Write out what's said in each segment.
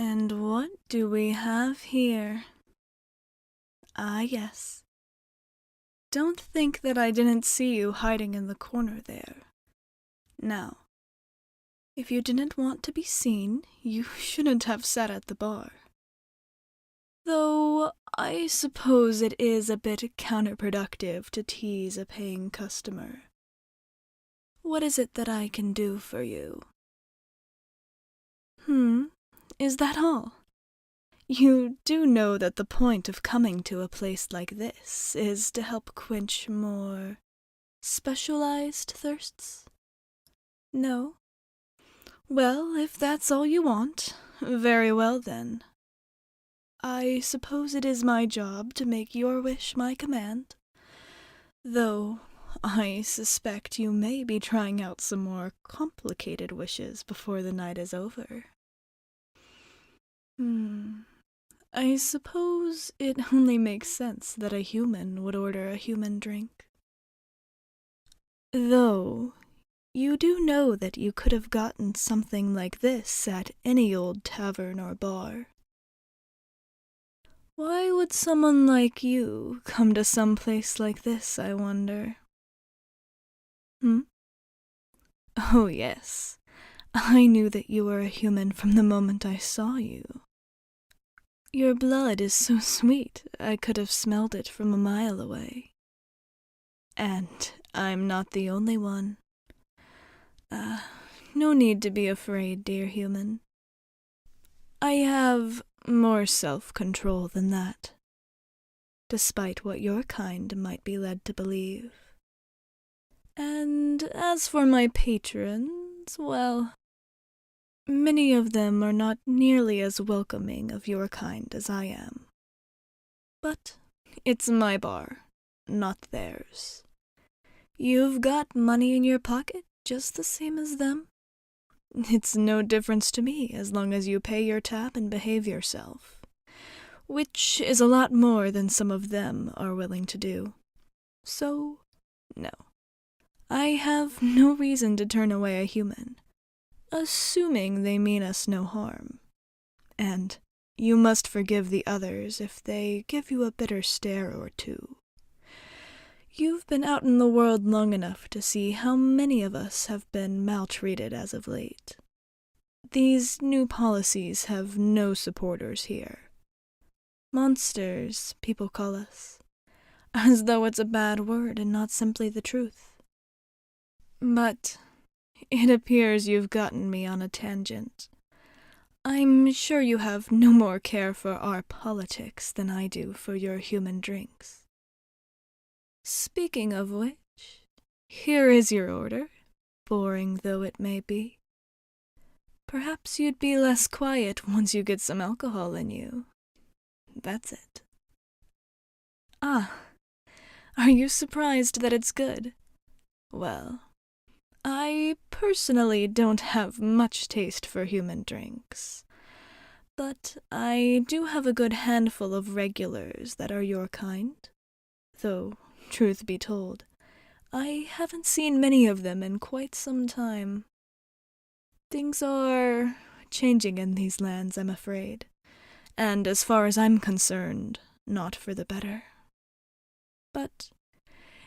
And what do we have here? Ah, yes. Don't think that I didn't see you hiding in the corner there. Now, if you didn't want to be seen, you shouldn't have sat at the bar. Though, I suppose it is a bit counterproductive to tease a paying customer. What is it that I can do for you? Is that all? You do know that the point of coming to a place like this is to help quench more specialized thirsts? No? Well, if that's all you want, very well then. I suppose it is my job to make your wish my command. Though, I suspect you may be trying out some more complicated wishes before the night is over. I suppose it only makes sense that a human would order a human drink. Though, you do know that you could have gotten something like this at any old tavern or bar. Why would someone like you come to some place like this, I wonder? Oh, yes. I knew that you were a human from the moment I saw you. Your blood is so sweet, I could have smelled it from a mile away. And I'm not the only one. No need to be afraid, dear human. I have more self-control than that, despite what your kind might be led to believe. And as for my patrons, well, many of them are not nearly as welcoming of your kind as I am. But it's my bar, not theirs. You've got money in your pocket just the same as them. It's no difference to me as long as you pay your tab and behave yourself, which is a lot more than some of them are willing to do. So, no. I have no reason to turn away a human, assuming they mean us no harm. And you must forgive the others if they give you a bitter stare or two. You've been out in the world long enough to see how many of us have been maltreated as of late. These new policies have no supporters here. Monsters, people call us, as though it's a bad word and not simply the truth. But it appears you've gotten me on a tangent. I'm sure you have no more care for our politics than I do for your human drinks. Speaking of which, here is your order, boring though it may be. Perhaps you'd be less quiet once you get some alcohol in you. That's it. Ah, are you surprised that it's good? Well, I personally don't have much taste for human drinks, but I do have a good handful of regulars that are your kind, though, truth be told, I haven't seen many of them in quite some time. Things are changing in these lands, I'm afraid, and as far as I'm concerned, not for the better. But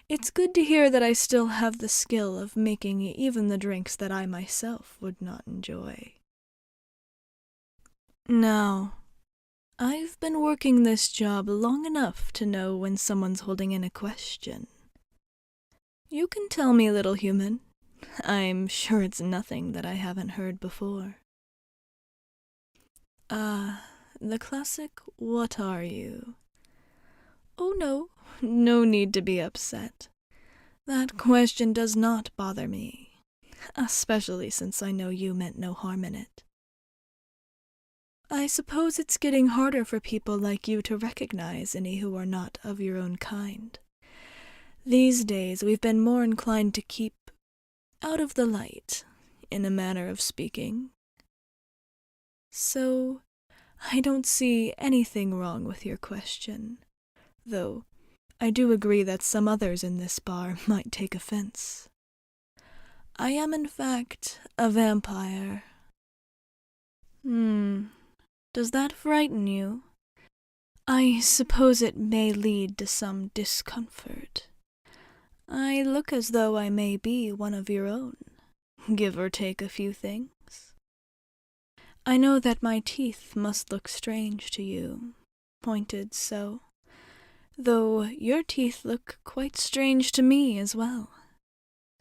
it's good to hear that I still have the skill of making even the drinks that I myself would not enjoy. Now, I've been working this job long enough to know when someone's holding in a question. You can tell me, little human. I'm sure it's nothing that I haven't heard before. The classic, what are you? Oh no, no need to be upset. That question does not bother me, especially since I know you meant no harm in it. I suppose it's getting harder for people like you to recognize any who are not of your own kind. These days we've been more inclined to keep out of the light, in a manner of speaking. So, I don't see anything wrong with your question, though I do agree that some others in this bar might take offense. I am, in fact, a vampire. Does that frighten you? I suppose it may lead to some discomfort. I look as though I may be one of your own, give or take a few things. I know that my teeth must look strange to you, pointed so, though your teeth look quite strange to me as well.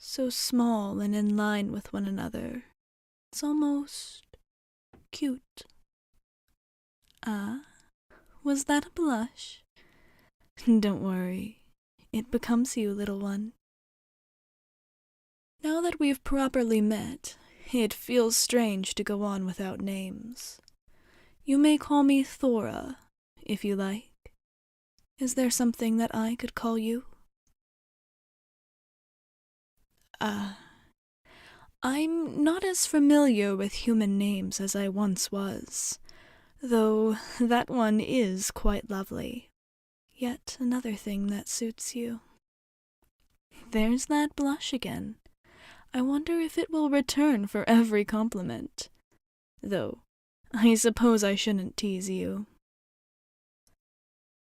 So small and in line with one another. It's almost cute. Ah, was that a blush? Don't worry. It becomes you, little one. Now that we've properly met, it feels strange to go on without names. You may call me Thora, if you like. Is there something that I could call you? I'm not as familiar with human names as I once was, though that one is quite lovely. Yet another thing that suits you. There's that blush again. I wonder if it will return for every compliment. Though, I suppose I shouldn't tease you.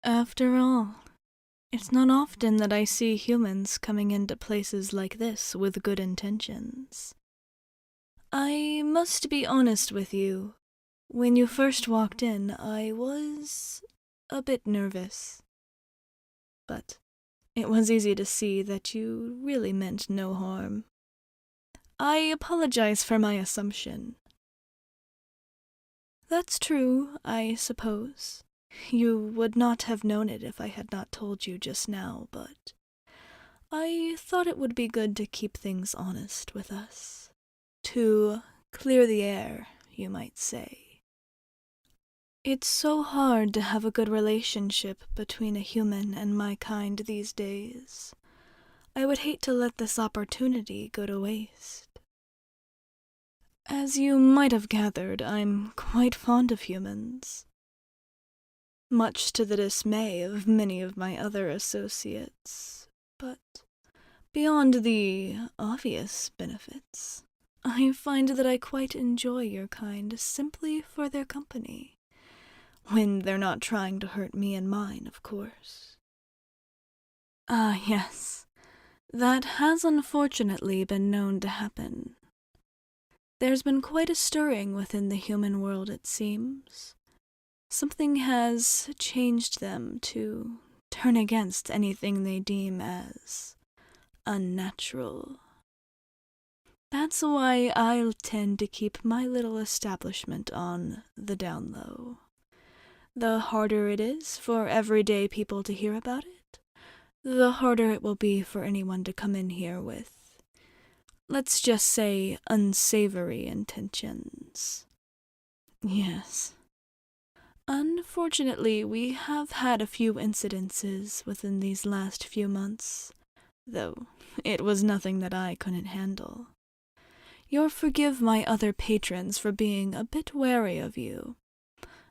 After all, it's not often that I see humans coming into places like this with good intentions. I must be honest with you. When you first walked in, I was a bit nervous. But it was easy to see that you really meant no harm. I apologize for my assumption. That's true, I suppose. You would not have known it if I had not told you just now, but I thought it would be good to keep things honest with us. To clear the air, you might say. It's so hard to have a good relationship between a human and my kind these days. I would hate to let this opportunity go to waste. As you might have gathered, I'm quite fond of humans. Much to the dismay of many of my other associates, but beyond the obvious benefits, I find that I quite enjoy your kind simply for their company. When they're not trying to hurt me and mine, of course. Ah, yes. That has unfortunately been known to happen. There's been quite a stirring within the human world, it seems. Something has changed them to turn against anything they deem as unnatural. That's why I tend to keep my little establishment on the down low. The harder it is for everyday people to hear about it, the harder it will be for anyone to come in here with, let's just say, unsavory intentions. Yes. Unfortunately, we have had a few incidences within these last few months, though it was nothing that I couldn't handle. You'll forgive my other patrons for being a bit wary of you.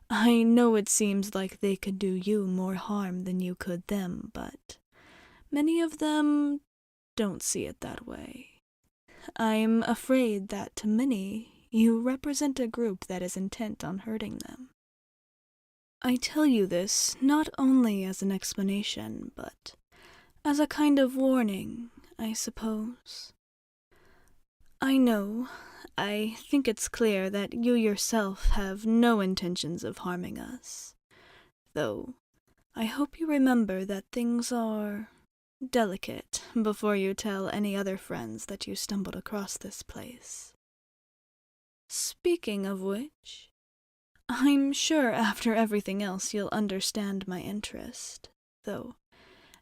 I know it seems like they could do you more harm than you could them, but many of them don't see it that way. I'm afraid that to many, you represent a group that is intent on hurting them. I tell you this not only as an explanation, but as a kind of warning, I suppose. I know, I think it's clear that you yourself have no intentions of harming us, though I hope you remember that things are delicate before you tell any other friends that you stumbled across this place. Speaking of which, I'm sure after everything else you'll understand my interest, though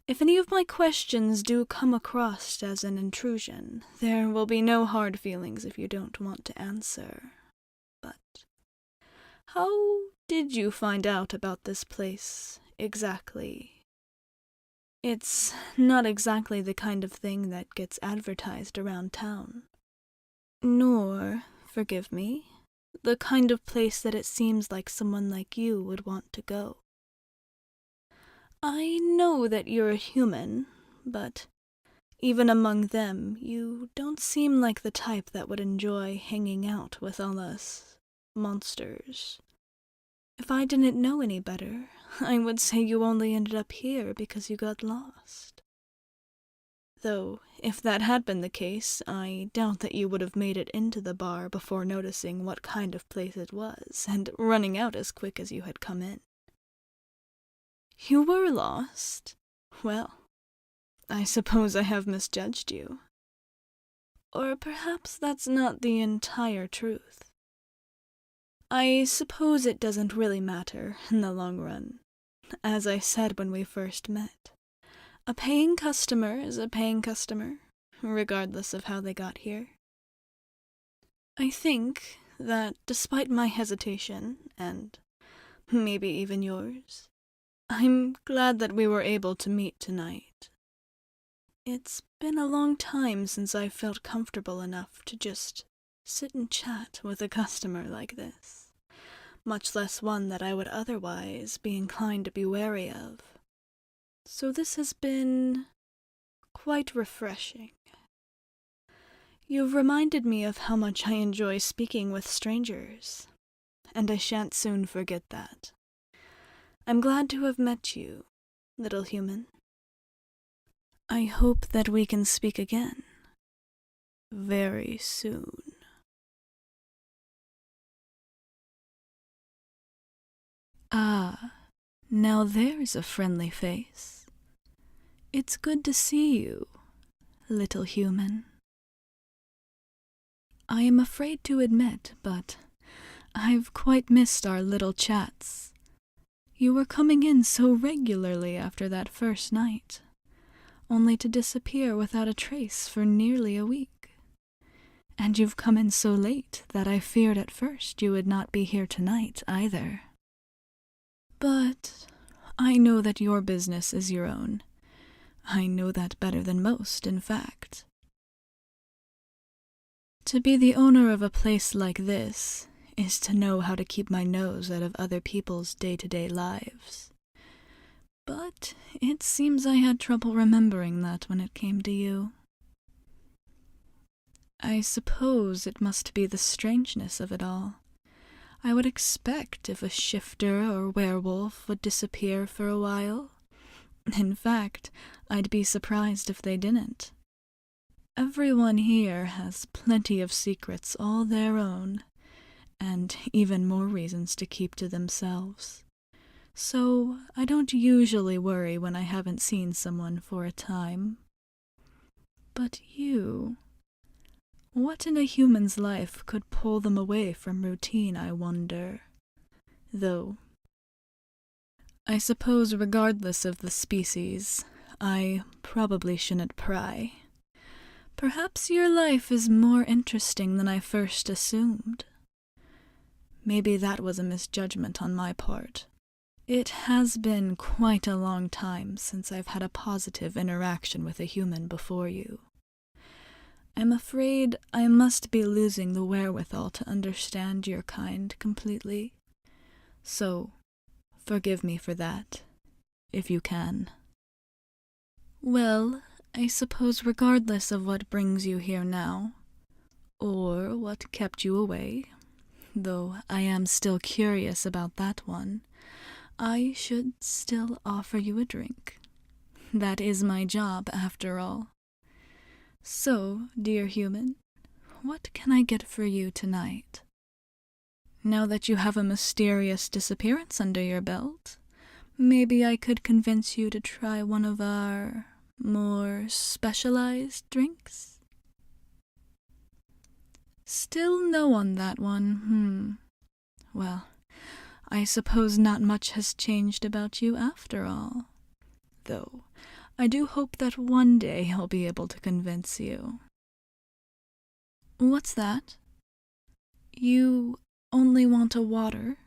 if any of my questions do come across as an intrusion, there will be no hard feelings if you don't want to answer. But how did you find out about this place, exactly? It's not exactly the kind of thing that gets advertised around town. Nor, forgive me, the kind of place that it seems like someone like you would want to go. I know that you're a human, but even among them, you don't seem like the type that would enjoy hanging out with all us monsters. If I didn't know any better, I would say you only ended up here because you got lost. Though, if that had been the case, I doubt that you would have made it into the bar before noticing what kind of place it was, and running out as quick as you had come in. You were lost? Well, I suppose I have misjudged you. Or perhaps that's not the entire truth. I suppose it doesn't really matter in the long run. As I said when we first met, a paying customer is a paying customer, regardless of how they got here. I think that despite my hesitation, and maybe even yours, I'm glad that we were able to meet tonight. It's been a long time since I felt comfortable enough to just sit and chat with a customer like this, much less one that I would otherwise be inclined to be wary of. So this has been quite refreshing. You've reminded me of how much I enjoy speaking with strangers, and I shan't soon forget that. I'm glad to have met you, little human. I hope that we can speak again, very soon. Ah, now there's a friendly face. It's good to see you, little human. I am afraid to admit, but I've quite missed our little chats. You were coming in so regularly after that first night, only to disappear without a trace for nearly a week. And you've come in so late that I feared at first you would not be here tonight either. But I know that your business is your own. I know that better than most, in fact. To be the owner of a place like this is to know how to keep my nose out of other people's day-to-day lives. But it seems I had trouble remembering that when it came to you. I suppose it must be the strangeness of it all. I would expect if a shifter or werewolf would disappear for a while. In fact, I'd be surprised if they didn't. Everyone here has plenty of secrets all their own, and even more reasons to keep to themselves. So I don't usually worry when I haven't seen someone for a time. But you... what in a human's life could pull them away from routine, I wonder? Though, I suppose regardless of the species, I probably shouldn't pry. Perhaps your life is more interesting than I first assumed. Maybe that was a misjudgment on my part. It has been quite a long time since I've had a positive interaction with a human before you. I'm afraid I must be losing the wherewithal to understand your kind completely. So, forgive me for that, if you can. Well, I suppose regardless of what brings you here now, or what kept you away, though I am still curious about that one, I should still offer you a drink. That is my job, after all. So, dear human, what can I get for you tonight? Now that you have a mysterious disappearance under your belt, maybe I could convince you to try one of our more specialized drinks? Still no on that one, Well, I suppose not much has changed about you after all. Though, I do hope that one day I'll be able to convince you. What's that? You only want a water?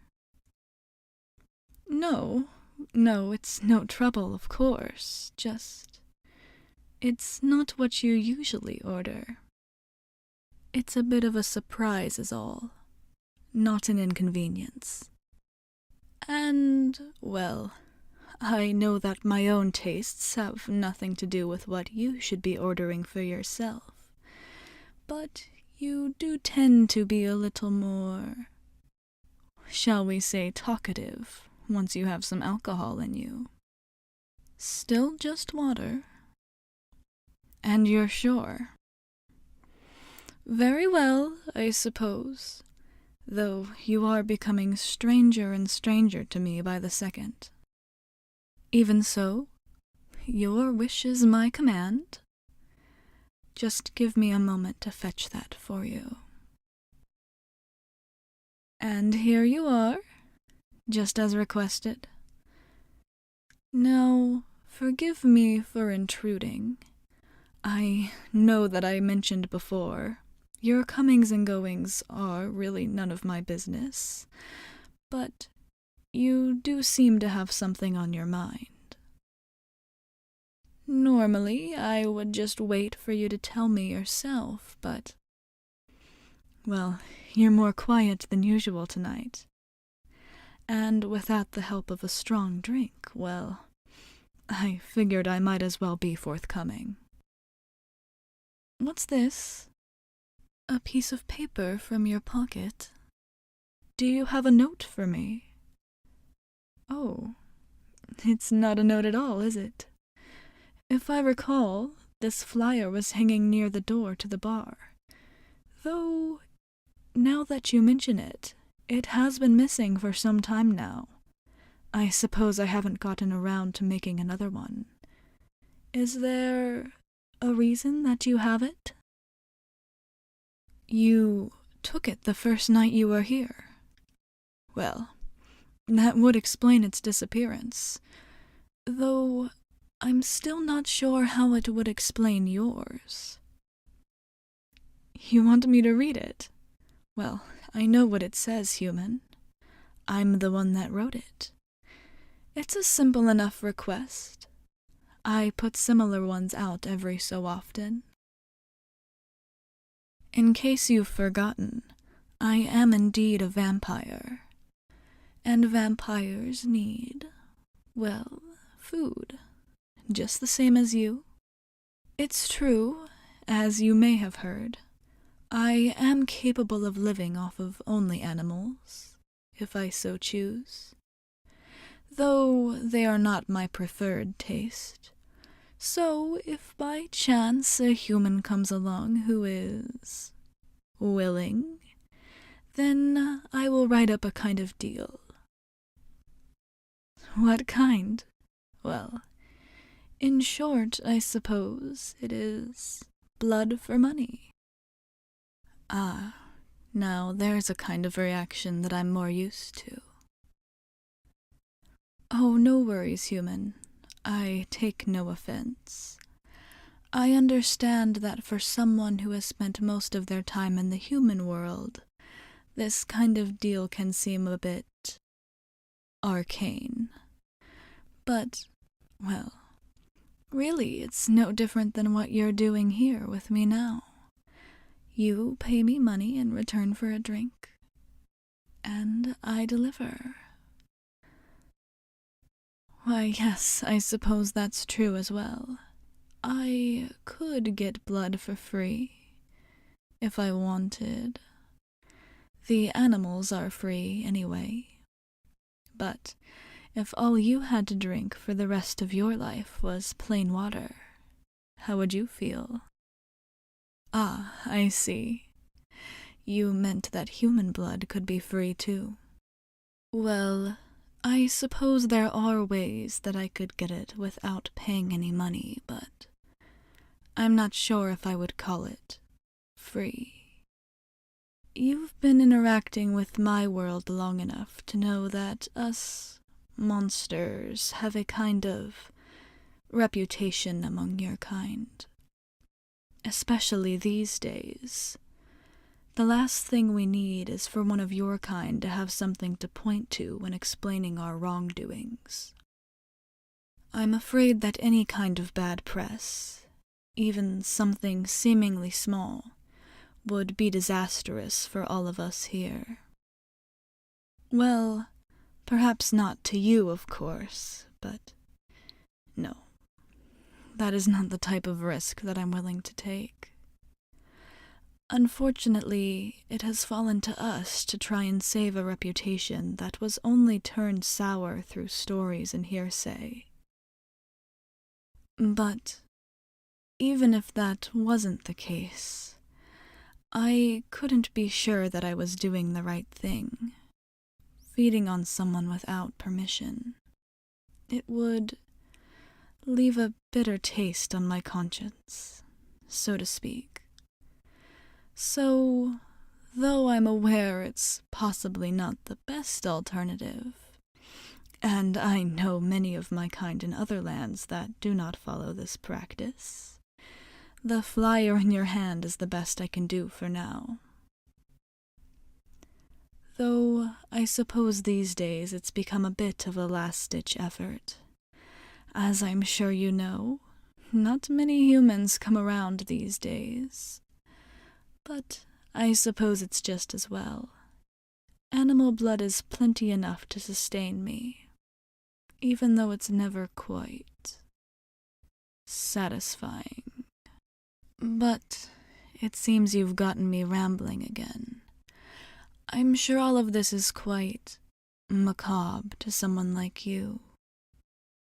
No, it's no trouble, of course. It's not what you usually order. It's a bit of a surprise is all. Not an inconvenience. And, well, I know that my own tastes have nothing to do with what you should be ordering for yourself. But you do tend to be a little more shall we say, talkative once you have some alcohol in you. Still just water. And you're sure? Very well, I suppose, though you are becoming stranger and stranger to me by the second. Even so, your wish is my command. Just give me a moment to fetch that for you. And here you are, just as requested. Now, forgive me for intruding. I know that I mentioned before, your comings and goings are really none of my business, but you do seem to have something on your mind. Normally, I would just wait for you to tell me yourself, but, well, you're more quiet than usual tonight. And without the help of a strong drink, well, I figured I might as well be forthcoming. What's this? A piece of paper from your pocket. Do you have a note for me? Oh, it's not a note at all, is it? If I recall, this flyer was hanging near the door to the bar. Though, now that you mention it, it has been missing for some time now. I suppose I haven't gotten around to making another one. Is there a reason that you have it? You took it the first night you were here. Well, that would explain its disappearance, though I'm still not sure how it would explain yours. You want me to read it? Well, I know what it says, human. I'm the one that wrote it. It's a simple enough request. I put similar ones out every so often. In case you've forgotten, I am indeed a vampire. And vampires need, well, food. Just the same as you. It's true, as you may have heard, I am capable of living off of only animals, if I so choose. Though they are not my preferred taste. So if by chance a human comes along who is willing, then I will write up a kind of deal. What kind? Well, in short, I suppose it is blood for money. Ah, now there's a kind of reaction that I'm more used to. Oh, no worries, human. I take no offense. I understand that for someone who has spent most of their time in the human world, this kind of deal can seem a bit arcane. But, well, really, it's no different than what you're doing here with me now. You pay me money in return for a drink, and I deliver. Why, yes, I suppose that's true as well. I could get blood for free, if I wanted. The animals are free anyway. But if all you had to drink for the rest of your life was plain water, how would you feel? Ah, I see. You meant that human blood could be free too. Well, I suppose there are ways that I could get it without paying any money, but I'm not sure if I would call it free. You've been interacting with my world long enough to know that us monsters have a kind of reputation among your kind. Especially these days. The last thing we need is for one of your kind to have something to point to when explaining our wrongdoings. I'm afraid that any kind of bad press, even something seemingly small, would be disastrous for all of us here. Well, perhaps not to you, of course, but no. That is not the type of risk that I'm willing to take. Unfortunately, it has fallen to us to try and save a reputation that was only turned sour through stories and hearsay. But even if that wasn't the case, I couldn't be sure that I was doing the right thing. Feeding on someone without permission. It would leave a bitter taste on my conscience, so to speak. So, though I'm aware it's possibly not the best alternative, and I know many of my kind in other lands that do not follow this practice, the flyer in your hand is the best I can do for now. Though I suppose these days it's become a bit of a last-ditch effort. As I'm sure you know, not many humans come around these days. But I suppose it's just as well. Animal blood is plenty enough to sustain me, even though it's never quite satisfying. But it seems you've gotten me rambling again. I'm sure all of this is quite macabre to someone like you.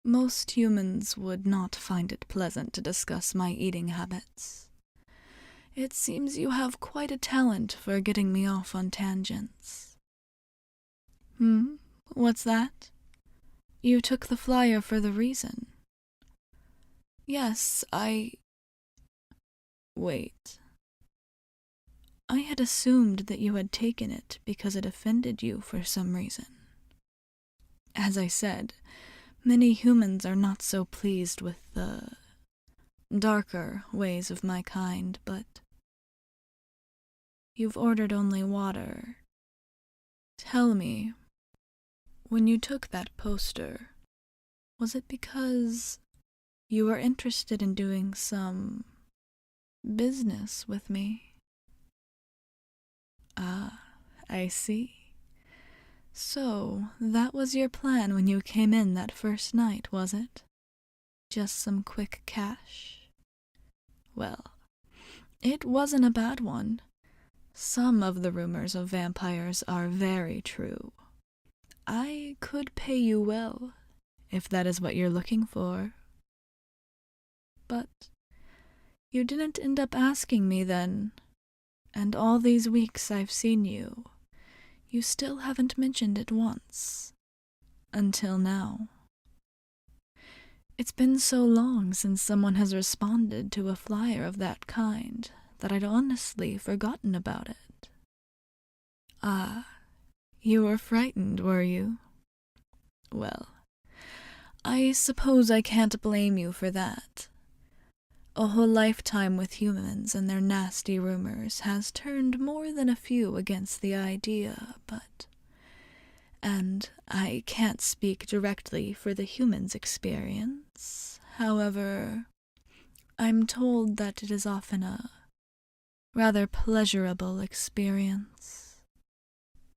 Most humans would not find it pleasant to discuss my eating habits. It seems you have quite a talent for getting me off on tangents. What's that? You took the flyer for the reason. Yes, Wait. I had assumed that you had taken it because it offended you for some reason. As I said, many humans are not so pleased with the darker ways of my kind, but you've ordered only water. Tell me, when you took that poster, was it because you were interested in doing some business with me? Ah, I see. So, that was your plan when you came in that first night, was it? Just some quick cash? Well, it wasn't a bad one. Some of the rumors of vampires are very true. I could pay you well, if that is what you're looking for. But you didn't end up asking me then, and all these weeks I've seen you, you still haven't mentioned it once. Until now. It's been so long since someone has responded to a flyer of that kind that I'd honestly forgotten about it. Ah, you were frightened, were you? Well, I suppose I can't blame you for that. A whole lifetime with humans and their nasty rumors has turned more than a few against the idea, and I can't speak directly for the humans' experience. However, I'm told that it is often a rather pleasurable experience.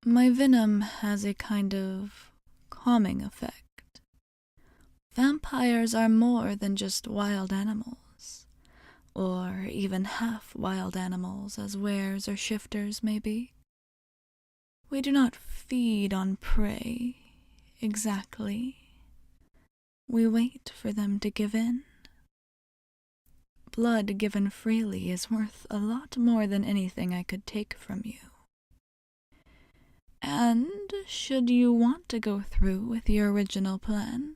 My venom has a kind of calming effect. Vampires are more than just wild animals, or even half wild animals as wares or shifters may be. We do not feed on prey, exactly. We wait for them to give in. Blood given freely is worth a lot more than anything I could take from you. And should you want to go through with your original plan,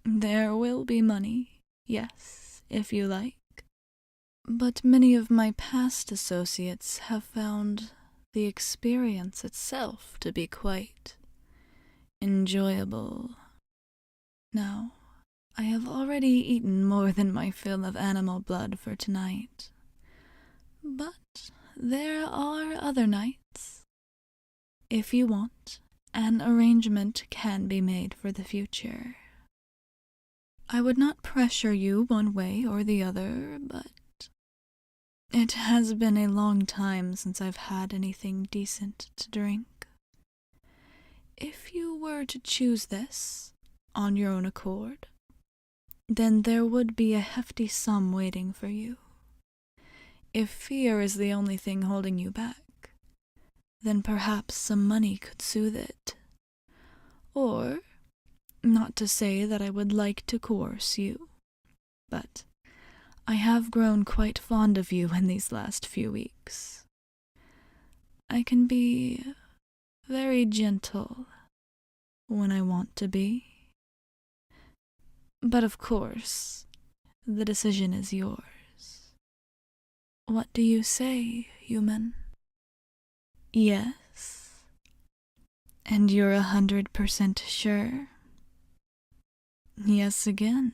there will be money, yes, if you like. But many of my past associates have found the experience itself to be quite enjoyable. Now, I have already eaten more than my fill of animal blood for tonight. But there are other nights. If you want, an arrangement can be made for the future. I would not pressure you one way or the other, but it has been a long time since I've had anything decent to drink. If you were to choose this, on your own accord, then there would be a hefty sum waiting for you. If fear is the only thing holding you back, then perhaps some money could soothe it. Or, not to say that I would like to coerce you, but I have grown quite fond of you in these last few weeks. I can be very gentle when I want to be. But of course, the decision is yours. What do you say, human? Yes? And you're 100% sure? Yes again.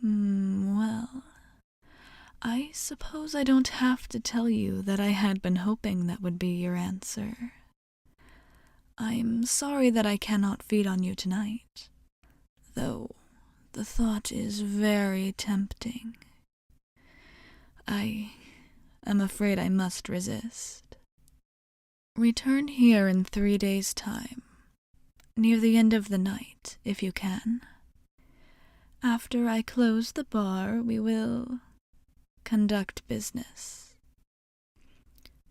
Well, I suppose I don't have to tell you that I had been hoping that would be your answer. I'm sorry that I cannot feed on you tonight, though the thought is very tempting. I am afraid I must resist. Return here in 3 days' time, near the end of the night, if you can. After I close the bar, we will conduct business.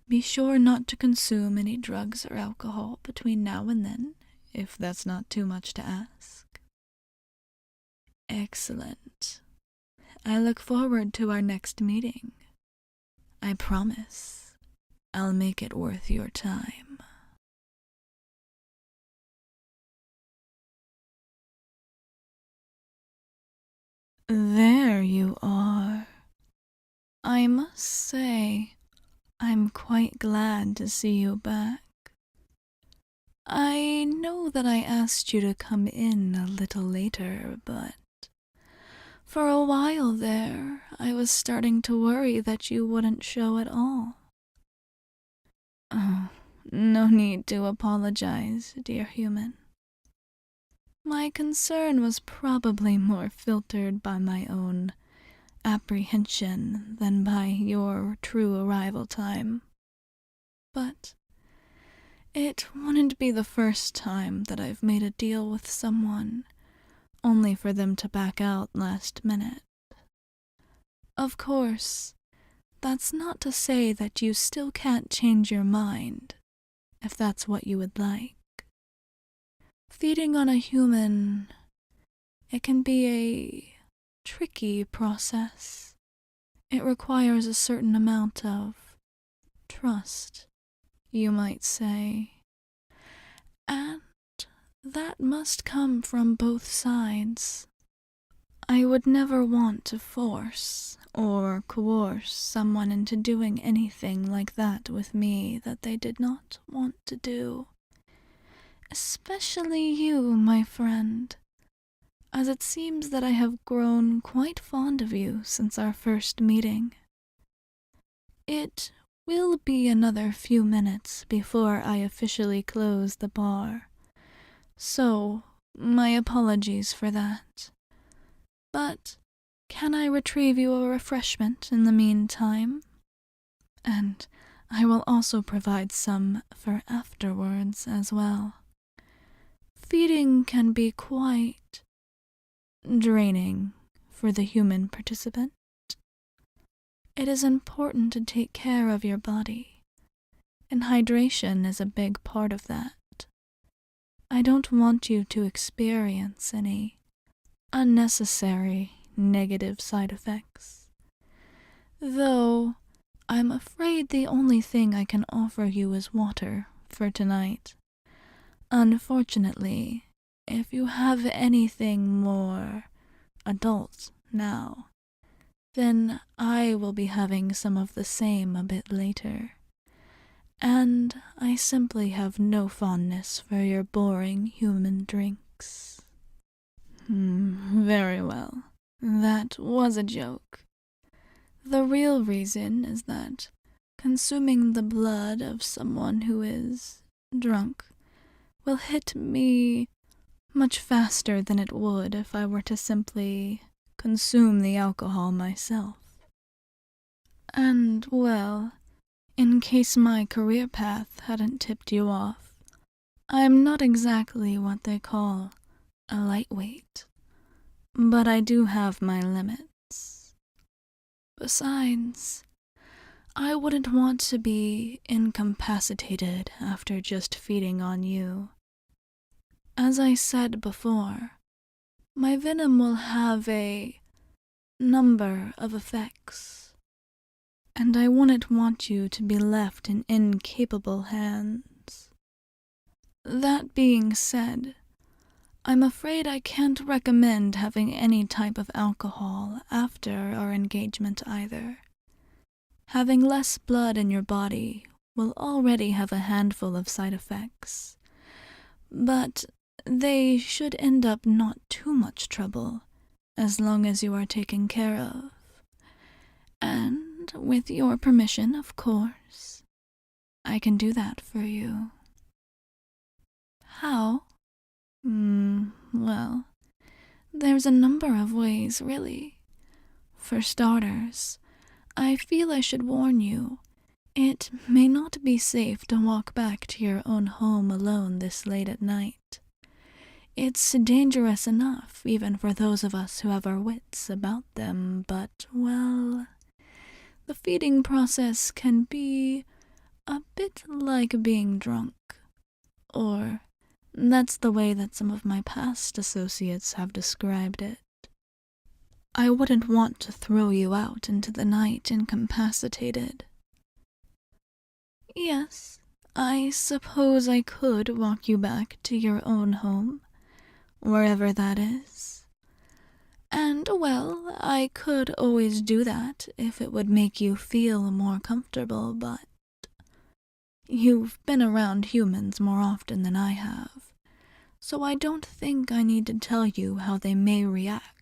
Be sure not to consume any drugs or alcohol between now and then, if that's not too much to ask. Excellent. I look forward to our next meeting. I promise I'll make it worth your time. There you are. I must say, I'm quite glad to see you back. I know that I asked you to come in a little later, but for a while there, I was starting to worry that you wouldn't show at all. Oh, no need to apologize, dear human. My concern was probably more filtered by my own apprehension than by your true arrival time. But it wouldn't be the first time that I've made a deal with someone only for them to back out last minute. Of course, that's not to say that you still can't change your mind, if that's what you would like. Feeding on a human, it can be a tricky process. It requires a certain amount of trust, you might say. And that must come from both sides. I would never want to force or coerce someone into doing anything like that with me that they did not want to do. Especially you, my friend, as it seems that I have grown quite fond of you since our first meeting. It will be another few minutes before I officially close the bar, so my apologies for that. But can I retrieve you a refreshment in the meantime? And I will also provide some for afterwards as well. Feeding can be quite draining for the human participant. It is important to take care of your body, and hydration is a big part of that. I don't want you to experience any unnecessary negative side effects, though I'm afraid the only thing I can offer you is water for tonight. Unfortunately, if you have anything more adult now, then I will be having some of the same a bit later. And I simply have no fondness for your boring human drinks. Very well. That was a joke. The real reason is that consuming the blood of someone who is drunk will hit me much faster than it would if I were to simply consume the alcohol myself. And, well, in case my career path hadn't tipped you off, I'm not exactly what they call a lightweight, but I do have my limits. Besides, I wouldn't want to be incapacitated after just feeding on you. As I said before, my venom will have a number of effects, and I wouldn't want you to be left in incapable hands. That being said, I'm afraid I can't recommend having any type of alcohol after our engagement either. Having less blood in your body will already have a handful of side effects, but they should end up not too much trouble as long as you are taken care of. And with your permission, of course, I can do that for you. How? Well, there's a number of ways, really. For starters, I feel I should warn you, it may not be safe to walk back to your own home alone this late at night. It's dangerous enough, even for those of us who have our wits about them, but, well, the feeding process can be a bit like being drunk. Or, that's the way that some of my past associates have described it. I wouldn't want to throw you out into the night incapacitated. Yes, I suppose I could walk you back to your own home, wherever that is. And, well, I could always do that if it would make you feel more comfortable, but you've been around humans more often than I have, so I don't think I need to tell you how they may react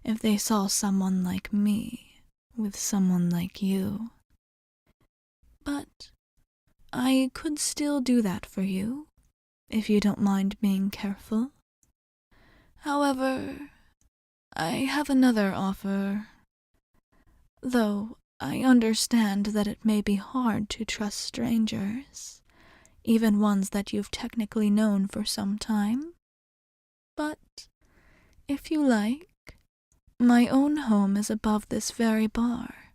if they saw someone like me with someone like you. But I could still do that for you, if you don't mind being careful. However, I have another offer. Though I understand that it may be hard to trust strangers, even ones that you've technically known for some time. But, if you like, my own home is above this very bar.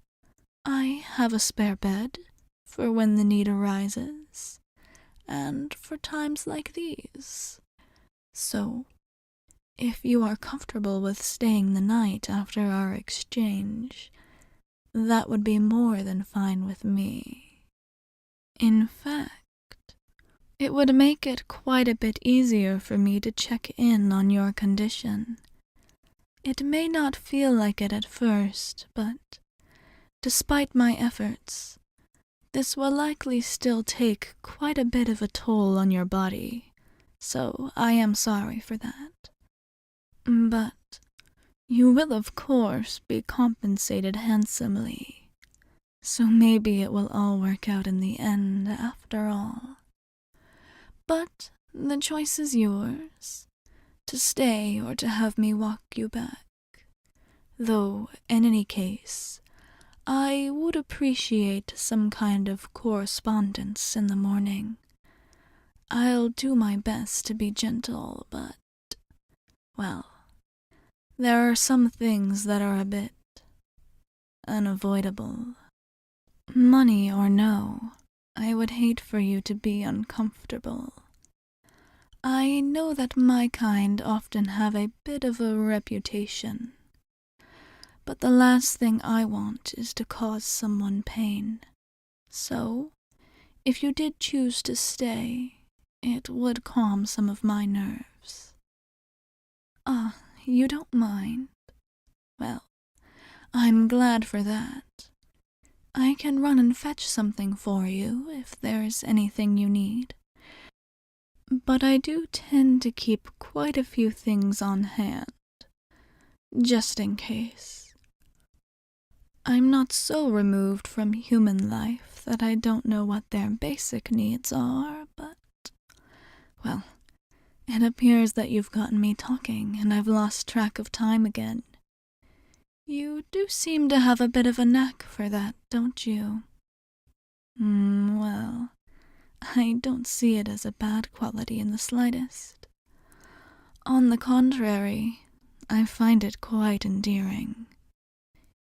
I have a spare bed for when the need arises, and for times like these. So, if you are comfortable with staying the night after our exchange, that would be more than fine with me. In fact, it would make it quite a bit easier for me to check in on your condition. It may not feel like it at first, but despite my efforts, this will likely still take quite a bit of a toll on your body, so I am sorry for that. But you will, of course, be compensated handsomely, so maybe it will all work out in the end after all. But the choice is yours, to stay or to have me walk you back. Though, in any case, I would appreciate some kind of correspondence in the morning. I'll do my best to be gentle, but, well, there are some things that are a bit unavoidable. Money or no, I would hate for you to be uncomfortable. I know that my kind often have a bit of a reputation, but the last thing I want is to cause someone pain. So, if you did choose to stay, it would calm some of my nerves. Ah, you don't mind? Well, I'm glad for that. I can run and fetch something for you if there's anything you need. But I do tend to keep quite a few things on hand, just in case. I'm not so removed from human life that I don't know what their basic needs are, but, well, it appears that you've gotten me talking and I've lost track of time again. You do seem to have a bit of a knack for that, don't you? Well, I don't see it as a bad quality in the slightest. On the contrary, I find it quite endearing.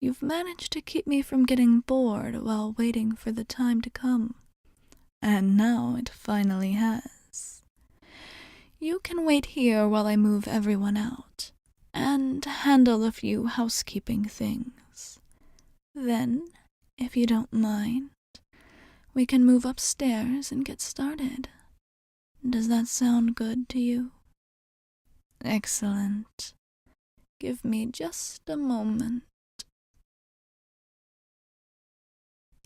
You've managed to keep me from getting bored while waiting for the time to come. And now it finally has. You can wait here while I move everyone out and handle a few housekeeping things. Then, if you don't mind, we can move upstairs and get started. Does that sound good to you? Excellent. Give me just a moment.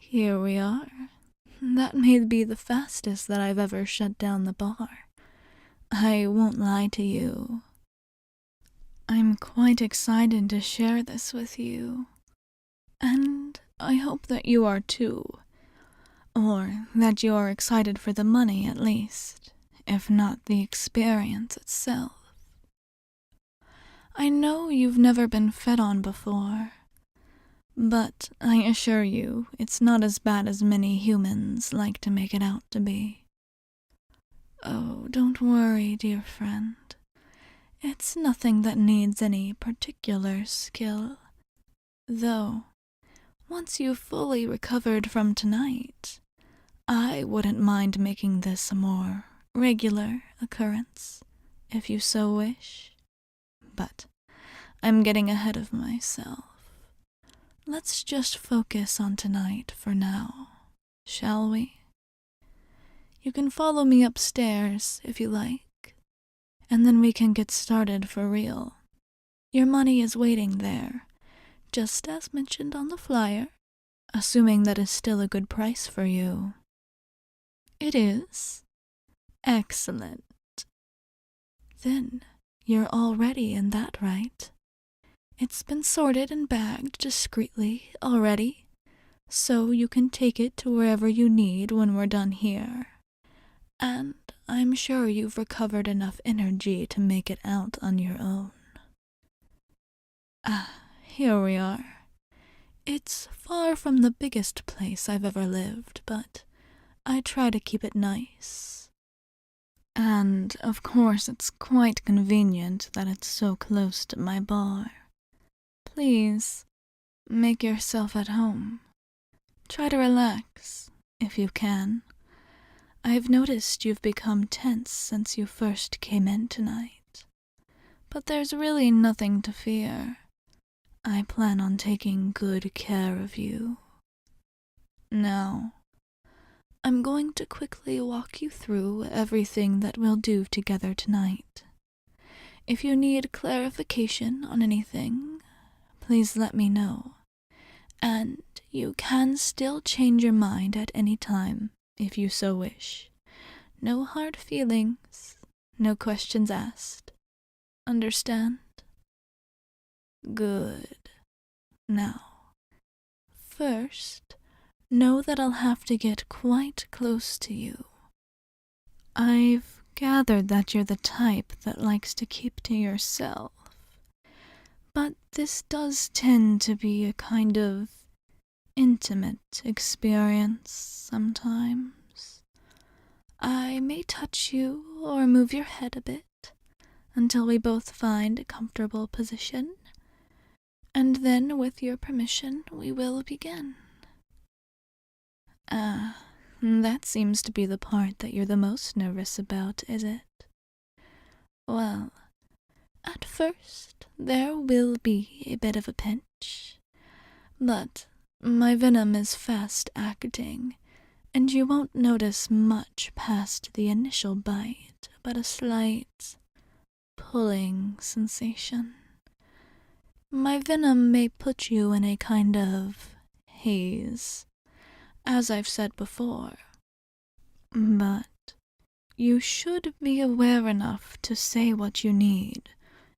Here we are. That may be the fastest that I've ever shut down the bar. I won't lie to you. I'm quite excited to share this with you. And I hope that you are too. Or that you are excited for the money at least, if not the experience itself. I know you've never been fed on before, but I assure you it's not as bad as many humans like to make it out to be. Oh, don't worry, dear friend. It's nothing that needs any particular skill. Though, once you've fully recovered from tonight, I wouldn't mind making this a more regular occurrence, if you so wish. But I'm getting ahead of myself. Let's just focus on tonight for now, shall we? You can follow me upstairs if you like, and then we can get started for real. Your money is waiting there, just as mentioned on the flyer, assuming that is still a good price for you. It is? Excellent. Then you're all ready in that, right? It's been sorted and bagged discreetly already, so you can take it to wherever you need when we're done here. And I'm sure you've recovered enough energy to make it out on your own. Here we are. It's far from the biggest place I've ever lived, but I try to keep it nice. And, of course, it's quite convenient that it's so close to my bar. Please, make yourself at home. Try to relax, if you can. I've noticed you've become tense since you first came in tonight. But there's really nothing to fear. I plan on taking good care of you. Now, I'm going to quickly walk you through everything that we'll do together tonight. If you need clarification on anything, please let me know. And you can still change your mind at any time, if you so wish. No hard feelings, no questions asked. Understand? Good. Now, first, know that I'll have to get quite close to you. I've gathered that you're the type that likes to keep to yourself, but this does tend to be a kind of intimate experience sometimes. I may touch you or move your head a bit until we both find a comfortable position, and then, with your permission, we will begin. That seems to be the part that you're the most nervous about, is it? Well, at first, there will be a bit of a pinch, but my venom is fast-acting, and you won't notice much past the initial bite, but a slight pulling sensation. My venom may put you in a kind of haze, as I've said before, but you should be aware enough to say what you need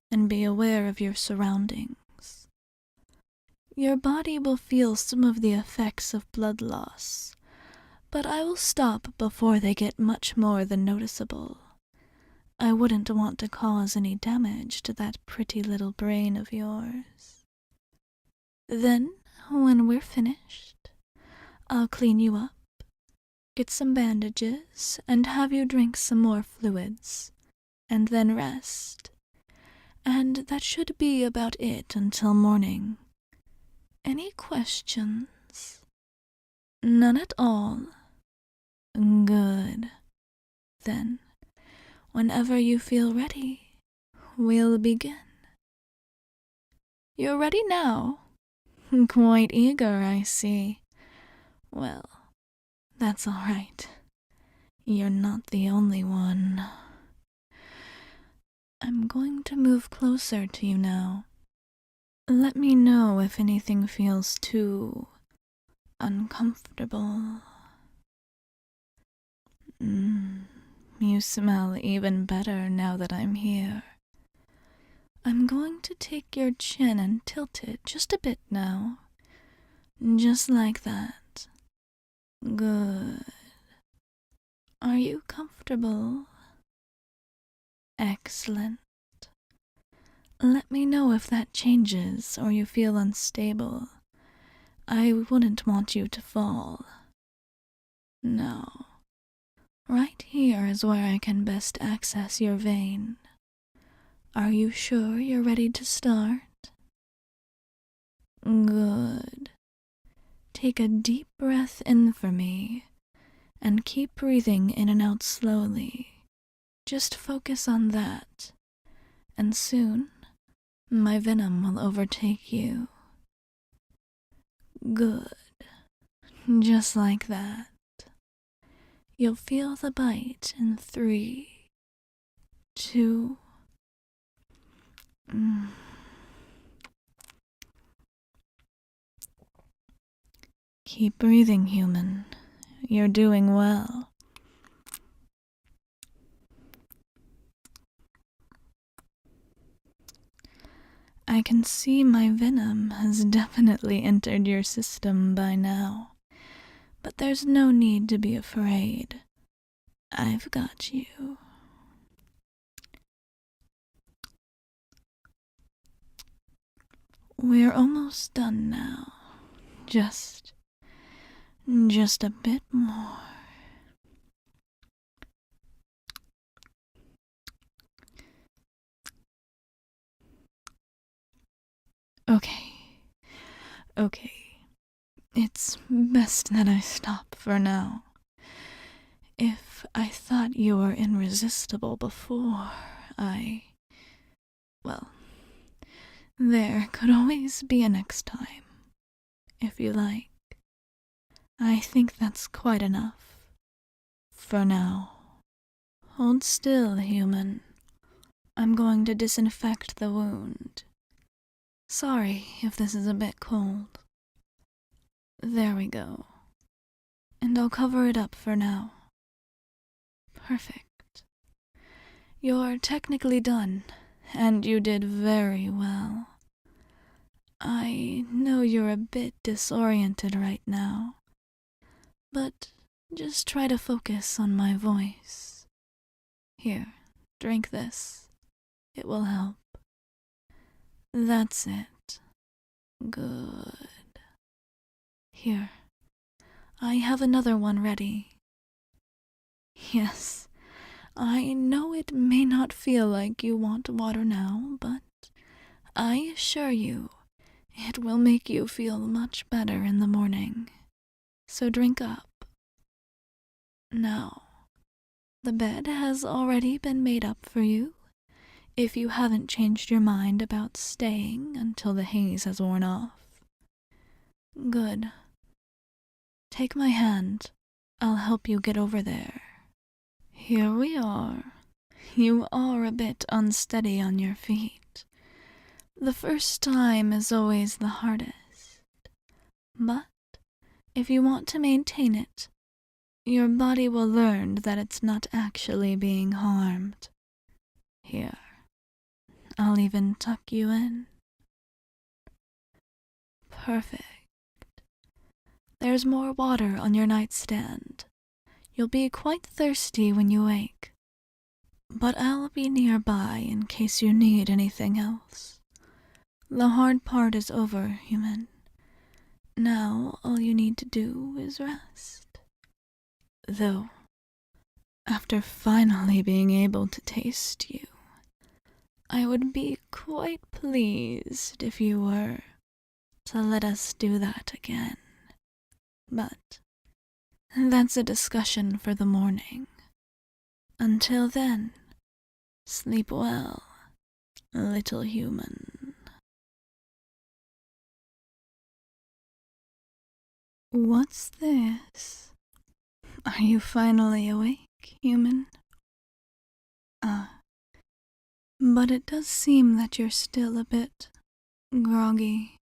and be aware of your surroundings. Your body will feel some of the effects of blood loss, but I will stop before they get much more than noticeable. I wouldn't want to cause any damage to that pretty little brain of yours. Then, when we're finished, I'll clean you up, get some bandages, and have you drink some more fluids, and then rest. And that should be about it until morning. Any questions? None at all? Good. Then, whenever you feel ready, we'll begin. You're ready now? Quite eager, I see. Well, that's all right. You're not the only one. I'm going to move closer to you now. Let me know if anything feels too uncomfortable. You smell even better now that I'm here. I'm going to take your chin and tilt it just a bit now. Just like that. Good. Are you comfortable? Excellent. Let me know if that changes or you feel unstable. I wouldn't want you to fall. Now, right here is where I can best access your vein. Are you sure you're ready to start? Good. Take a deep breath in for me, and keep breathing in and out slowly. Just focus on that, and soon my venom will overtake you. Good. Just like that. You'll feel the bite in 3, 2. Keep breathing, human. You're doing well. I can see my venom has definitely entered your system by now. But there's no need to be afraid. I've got you. We're almost done now. Just a bit more. Okay. It's best that I stop for now. If I thought you were irresistible before, well, there could always be a next time, if you like. I think that's quite enough. For now. Hold still, human. I'm going to disinfect the wound. Sorry if this is a bit cold. There we go. And I'll cover it up for now. Perfect. You're technically done, and you did very well. I know you're a bit disoriented right now, but just try to focus on my voice. Here, drink this. It will help. That's it. Good. Here, I have another one ready. Yes, I know it may not feel like you want water now, but I assure you, it will make you feel much better in the morning. So drink up. Now, the bed has already been made up for you, if you haven't changed your mind about staying until the haze has worn off. Good. Take my hand. I'll help you get over there. Here we are. You are a bit unsteady on your feet. The first time is always the hardest. But if you want to maintain it, your body will learn that it's not actually being harmed. Here, I'll even tuck you in. Perfect. There's more water on your nightstand. You'll be quite thirsty when you wake. But I'll be nearby in case you need anything else. The hard part is over, human. Now all you need to do is rest. Though, after finally being able to taste you, I would be quite pleased if you were to let us do that again. But that's a discussion for the morning. Until then, sleep well, little human. What's this? Are you finally awake, human? But it does seem that you're still a bit groggy.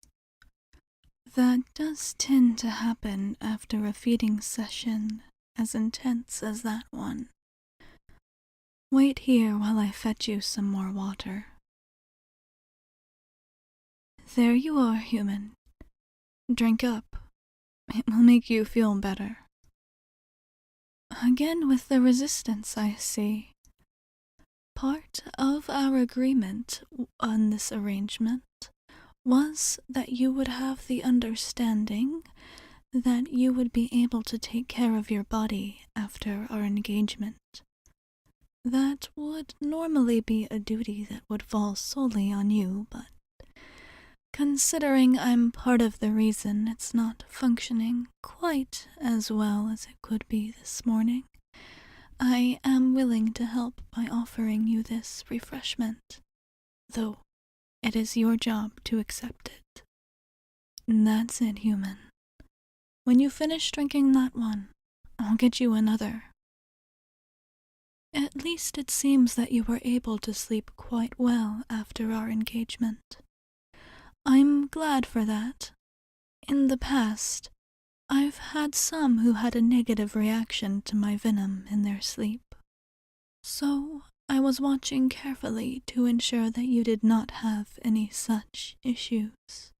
That does tend to happen after a feeding session as intense as that one. Wait here while I fetch you some more water. There you are, human. Drink up. It will make you feel better. Again with the resistance, I see. Part of our agreement on this arrangement was that you would have the understanding that you would be able to take care of your body after our engagement. That would normally be a duty that would fall solely on you, but considering I'm part of the reason it's not functioning quite as well as it could be this morning, I am willing to help by offering you this refreshment, though it is your job to accept it. That's it, human. When you finish drinking that one, I'll get you another. At least it seems that you were able to sleep quite well after our engagement. I'm glad for that. In the past, I've had some who had a negative reaction to my venom in their sleep. So I was watching carefully to ensure that you did not have any such issues.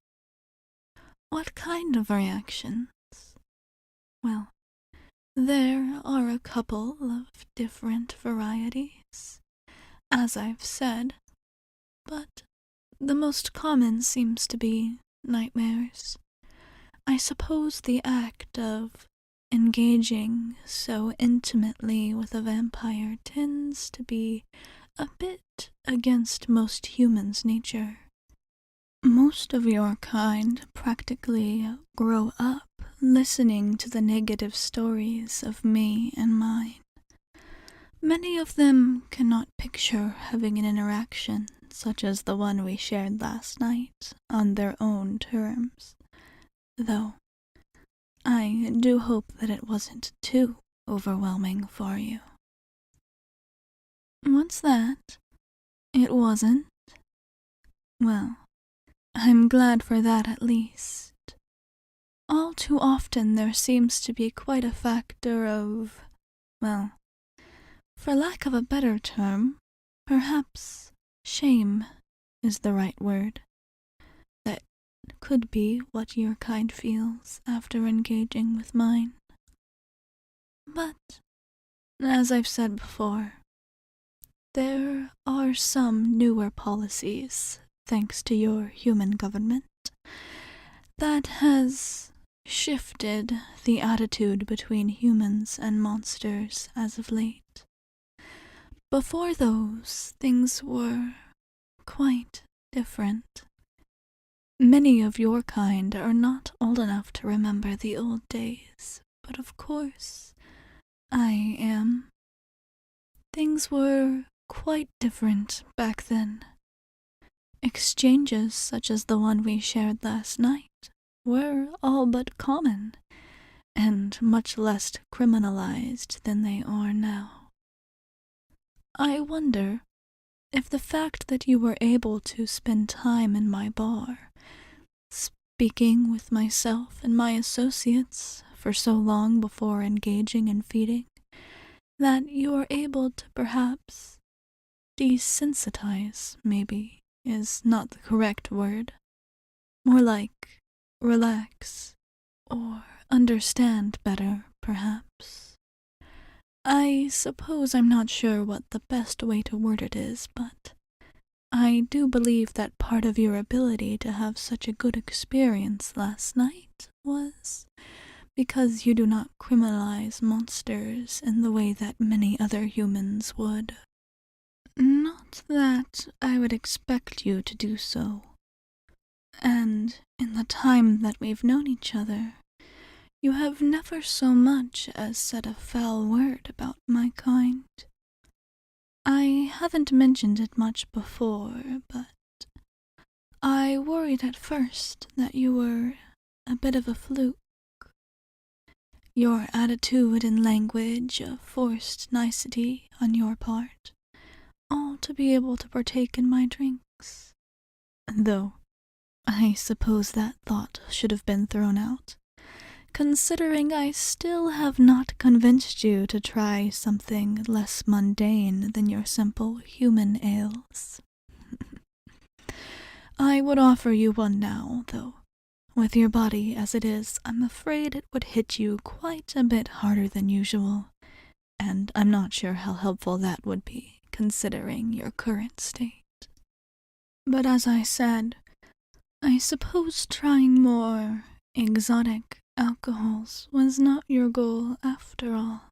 What kind of reactions? Well, there are a couple of different varieties, as I've said, but the most common seems to be nightmares. I suppose the act of engaging so intimately with a vampire tends to be a bit against most humans' nature. Most of your kind practically grow up listening to the negative stories of me and mine. Many of them cannot picture having an interaction such as the one we shared last night on their own terms, though I do hope that it wasn't too overwhelming for you. What's that? It wasn't? Well, I'm glad for that at least. All too often there seems to be quite a factor of, well, for lack of a better term, perhaps shame is the right word. That could be what your kind feels after engaging with mine. But, as I've said before, there are some newer policies, thanks to your human government, that has shifted the attitude between humans and monsters as of late. Before those, things were quite different. Many of your kind are not old enough to remember the old days, but of course, I am. Things were quite different back then. Exchanges such as the one we shared last night were all but common, and much less criminalized than they are now. I wonder if the fact that you were able to spend time in my bar, speaking with myself and my associates for so long before engaging in feeding, that you are able to perhaps desensitize, maybe, is not the correct word. More like relax, or understand better, perhaps. I suppose I'm not sure what the best way to word it is, but I do believe that part of your ability to have such a good experience last night was because you do not criminalize monsters in the way that many other humans would. Not that I would expect you to do so. And in the time that we've known each other, you have never so much as said a foul word about my kind. I haven't mentioned it much before, but I worried at first that you were a bit of a fluke. Your attitude and language, a forced nicety on your part, all to be able to partake in my drinks. Though, I suppose that thought should have been thrown out, considering I still have not convinced you to try something less mundane than your simple human ales. I would offer you one now, though. With your body as it is, I'm afraid it would hit you quite a bit harder than usual, and I'm not sure how helpful that would be, considering your current state. But as I said, I suppose trying more exotic alcohols was not your goal after all.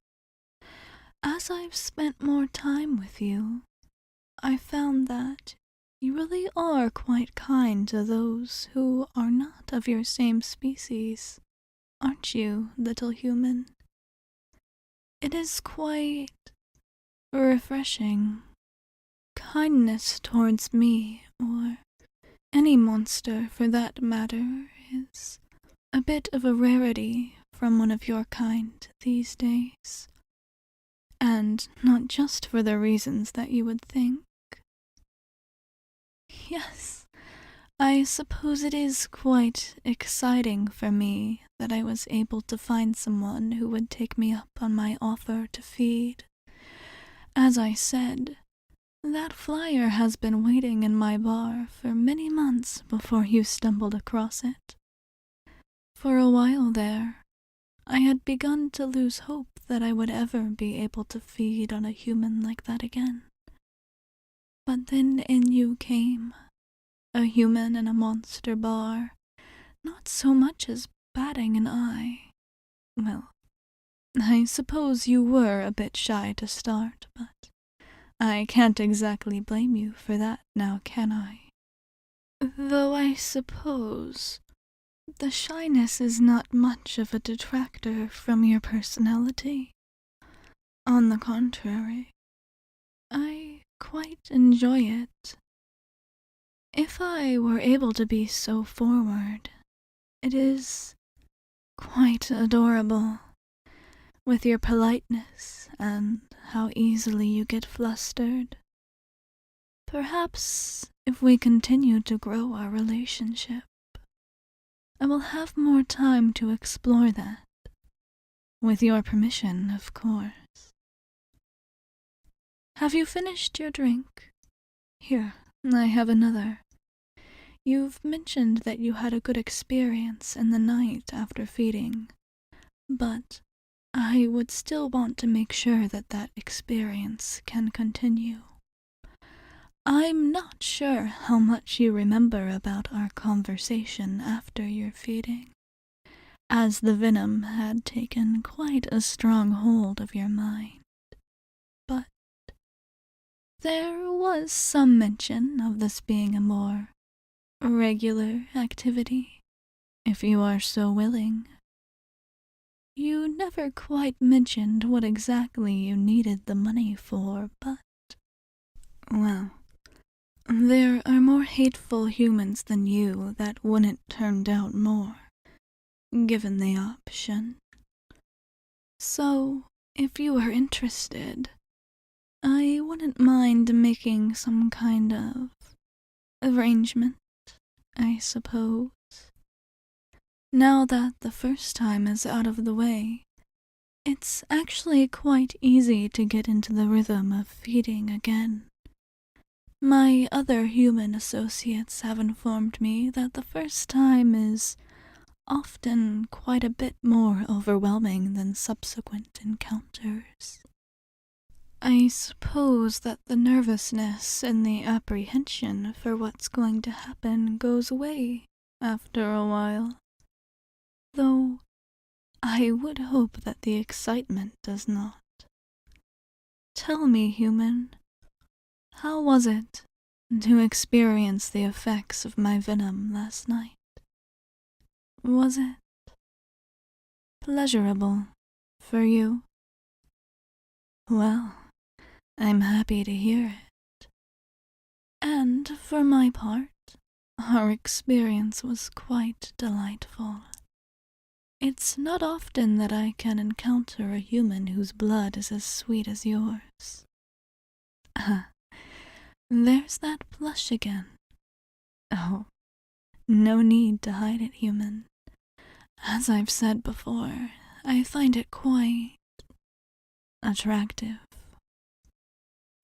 As I've spent more time with you, I found that you really are quite kind to those who are not of your same species, aren't you, little human? It is quite refreshing. Kindness towards me, or any monster for that matter, is a bit of a rarity from one of your kind these days. And not just for the reasons that you would think. Yes, I suppose it is quite exciting for me that I was able to find someone who would take me up on my offer to feed. As I said, that flyer has been waiting in my bar for many months before you stumbled across it. For a while there, I had begun to lose hope that I would ever be able to feed on a human like that again. But then in you came, a human in a monster bar, not so much as batting an eye. Well, I suppose you were a bit shy to start, but I can't exactly blame you for that now, can I? Though I suppose the shyness is not much of a detractor from your personality. On the contrary, I quite enjoy it. If I were able to be so forward, it is quite adorable, with your politeness and how easily you get flustered. Perhaps if we continue to grow our relationship, I will have more time to explore that. With your permission, of course. Have you finished your drink? Here, I have another. You've mentioned that you had a good experience in the night after feeding, but I would still want to make sure that that experience can continue. I'm not sure how much you remember about our conversation after your feeding, as the venom had taken quite a strong hold of your mind. But there was some mention of this being a more regular activity, if you are so willing. You never quite mentioned what exactly you needed the money for, but, well, there are more hateful humans than you that wouldn't turn down more, given the option. So, if you are interested, I wouldn't mind making some kind of arrangement, I suppose. Now that the first time is out of the way, it's actually quite easy to get into the rhythm of feeding again. My other human associates have informed me that the first time is often quite a bit more overwhelming than subsequent encounters. I suppose that the nervousness and the apprehension for what's going to happen goes away after a while. Though I would hope that the excitement does not. Tell me, human, how was it to experience the effects of my venom last night. Was it pleasurable for you? Well, I'm happy to hear it. And for my part, our experience was quite delightful. It's not often that I can encounter a human whose blood is as sweet as yours. Ah, there's that blush again. Oh, no need to hide it, human. As I've said before, I find it quite attractive.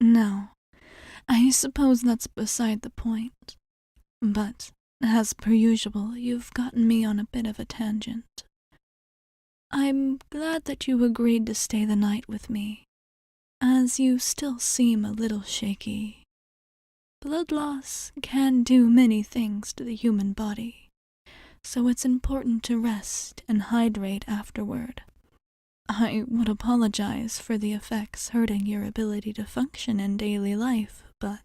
Now, I suppose that's beside the point, but as per usual, you've gotten me on a bit of a tangent. I'm glad that you agreed to stay the night with me, as you still seem a little shaky. Blood loss can do many things to the human body, so it's important to rest and hydrate afterward. I would apologize for the effects hurting your ability to function in daily life, but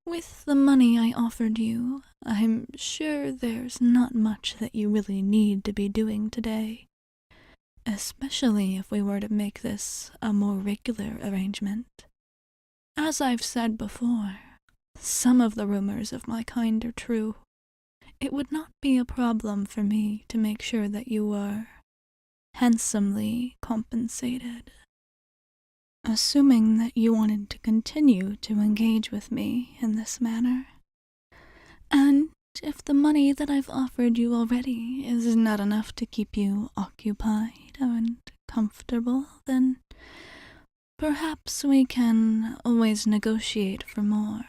with the money I offered you, I'm sure there's not much that you really need to be doing today. Especially if we were to make this a more regular arrangement. As I've said before, some of the rumors of my kind are true. It would not be a problem for me to make sure that you were handsomely compensated. Assuming that you wanted to continue to engage with me in this manner. And if the money that I've offered you already is not enough to keep you occupied and comfortable, then perhaps we can always negotiate for more.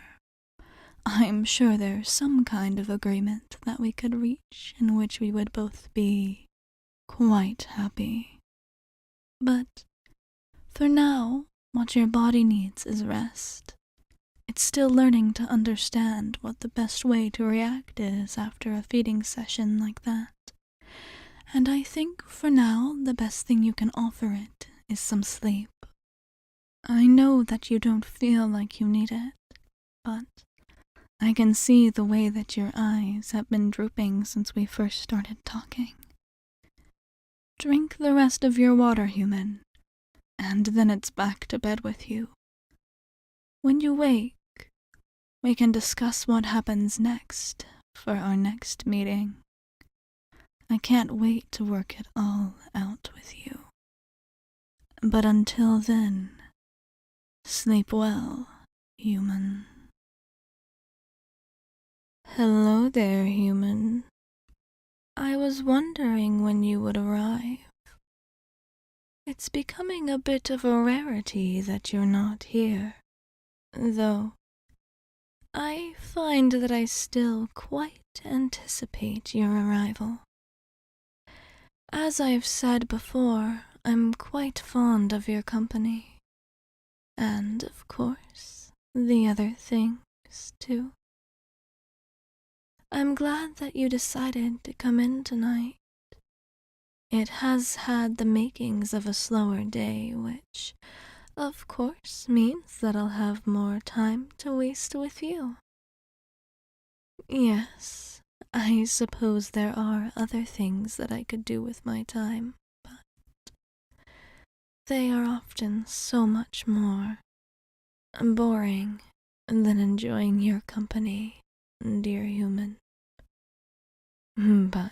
I'm sure there's some kind of agreement that we could reach in which we would both be quite happy. But for now, what your body needs is rest. It's still learning to understand what the best way to react is after a feeding session like that. And I think for now the best thing you can offer it is some sleep. I know that you don't feel like you need it, but I can see the way that your eyes have been drooping since we first started talking. Drink the rest of your water, human, and then it's back to bed with you. When you wake, we can discuss what happens next for our next meeting. I can't wait to work it all out with you. But until then, sleep well, human. Hello there, human. I was wondering when you would arrive. It's becoming a bit of a rarity that you're not here, though I find that I still quite anticipate your arrival. As I've said before, I'm quite fond of your company. And, of course, the other things, too. I'm glad that you decided to come in tonight. It has had the makings of a slower day, which, of course, means that I'll have more time to waste with you. Yes, I suppose there are other things that I could do with my time, but they are often so much more boring than enjoying your company, dear human. But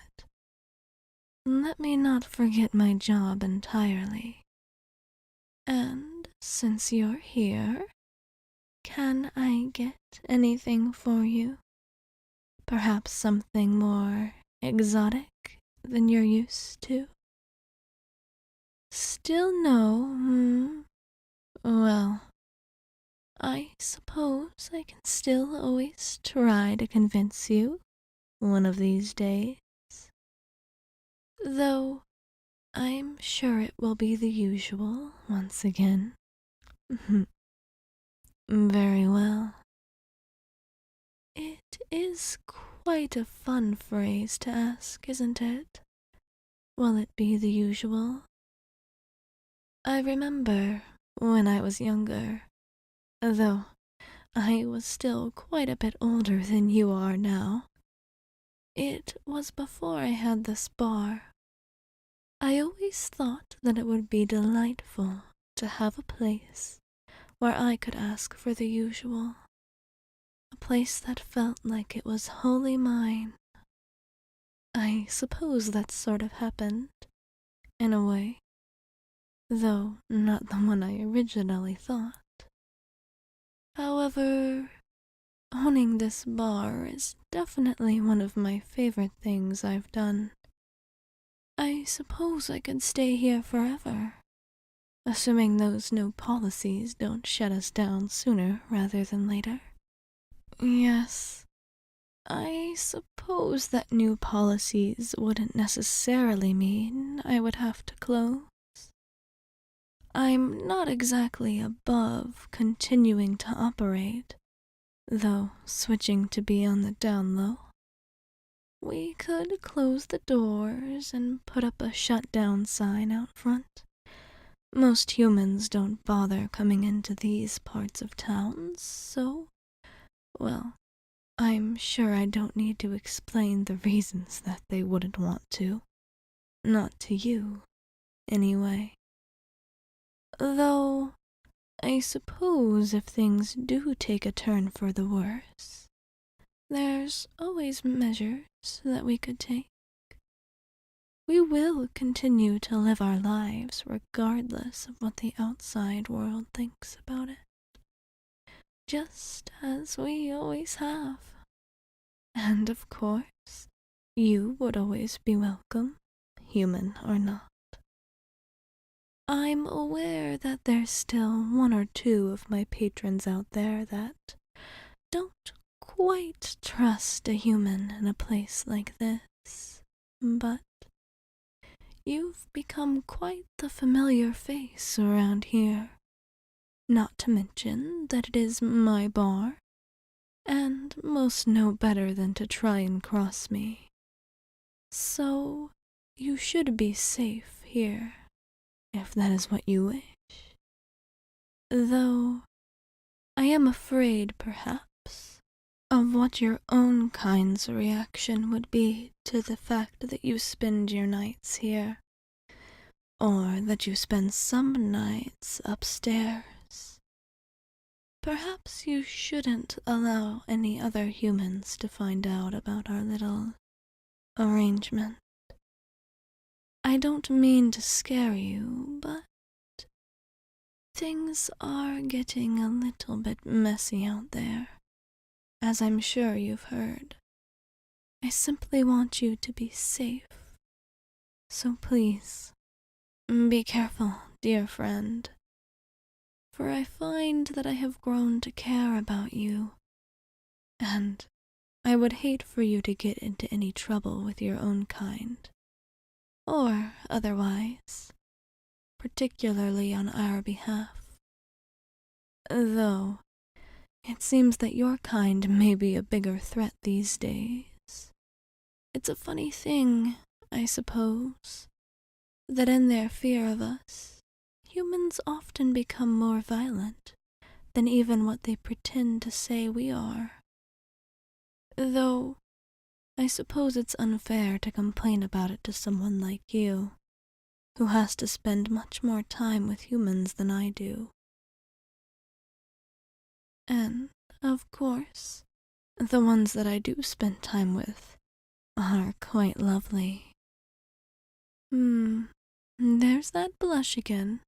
let me not forget my job entirely. And since you're here, can I get anything for you? Perhaps something more exotic than you're used to? Still no, Well, I suppose I can still always try to convince you one of these days. Though I'm sure it will be the usual once again. Very well. It is quite a fun phrase to ask, isn't it? Will it be the usual? I remember when I was younger, though I was still quite a bit older than you are now. It was before I had this bar. I always thought that it would be delightful to have a place where I could ask for the usual. A place that felt like it was wholly mine. I suppose that sort of happened, in a way, though not the one I originally thought. However, owning this bar is definitely one of my favorite things I've done. I suppose I could stay here forever, assuming those new policies don't shut us down sooner rather than later. Yes, I suppose that new policies wouldn't necessarily mean I would have to close. I'm not exactly above continuing to operate, though switching to be on the down low. We could close the doors and put up a shutdown sign out front. Most humans don't bother coming into these parts of town, so, well, I'm sure I don't need to explain the reasons that they wouldn't want to. Not to you, anyway. Though, I suppose if things do take a turn for the worse, there's always measures that we could take. We will continue to live our lives regardless of what the outside world thinks about it. Just as we always have. And of course, you would always be welcome, human or not. I'm aware that there's still one or two of my patrons out there that don't quite trust a human in a place like this, but you've become quite the familiar face around here. Not to mention that it is my bar, and most know better than to try and cross me. So, you should be safe here, if that is what you wish. Though, I am afraid, perhaps, of what your own kind's reaction would be to the fact that you spend your nights here, or that you spend some nights upstairs. Perhaps you shouldn't allow any other humans to find out about our little arrangement. I don't mean to scare you, but things are getting a little bit messy out there, as I'm sure you've heard. I simply want you to be safe. So please, be careful, dear friend. For I find that I have grown to care about you, and I would hate for you to get into any trouble with your own kind, or otherwise, particularly on our behalf. Though, it seems that your kind may be a bigger threat these days. It's a funny thing, I suppose, that in their fear of us, humans often become more violent than even what they pretend to say we are. Though, I suppose it's unfair to complain about it to someone like you, who has to spend much more time with humans than I do. And, of course, the ones that I do spend time with are quite lovely. There's that blush again.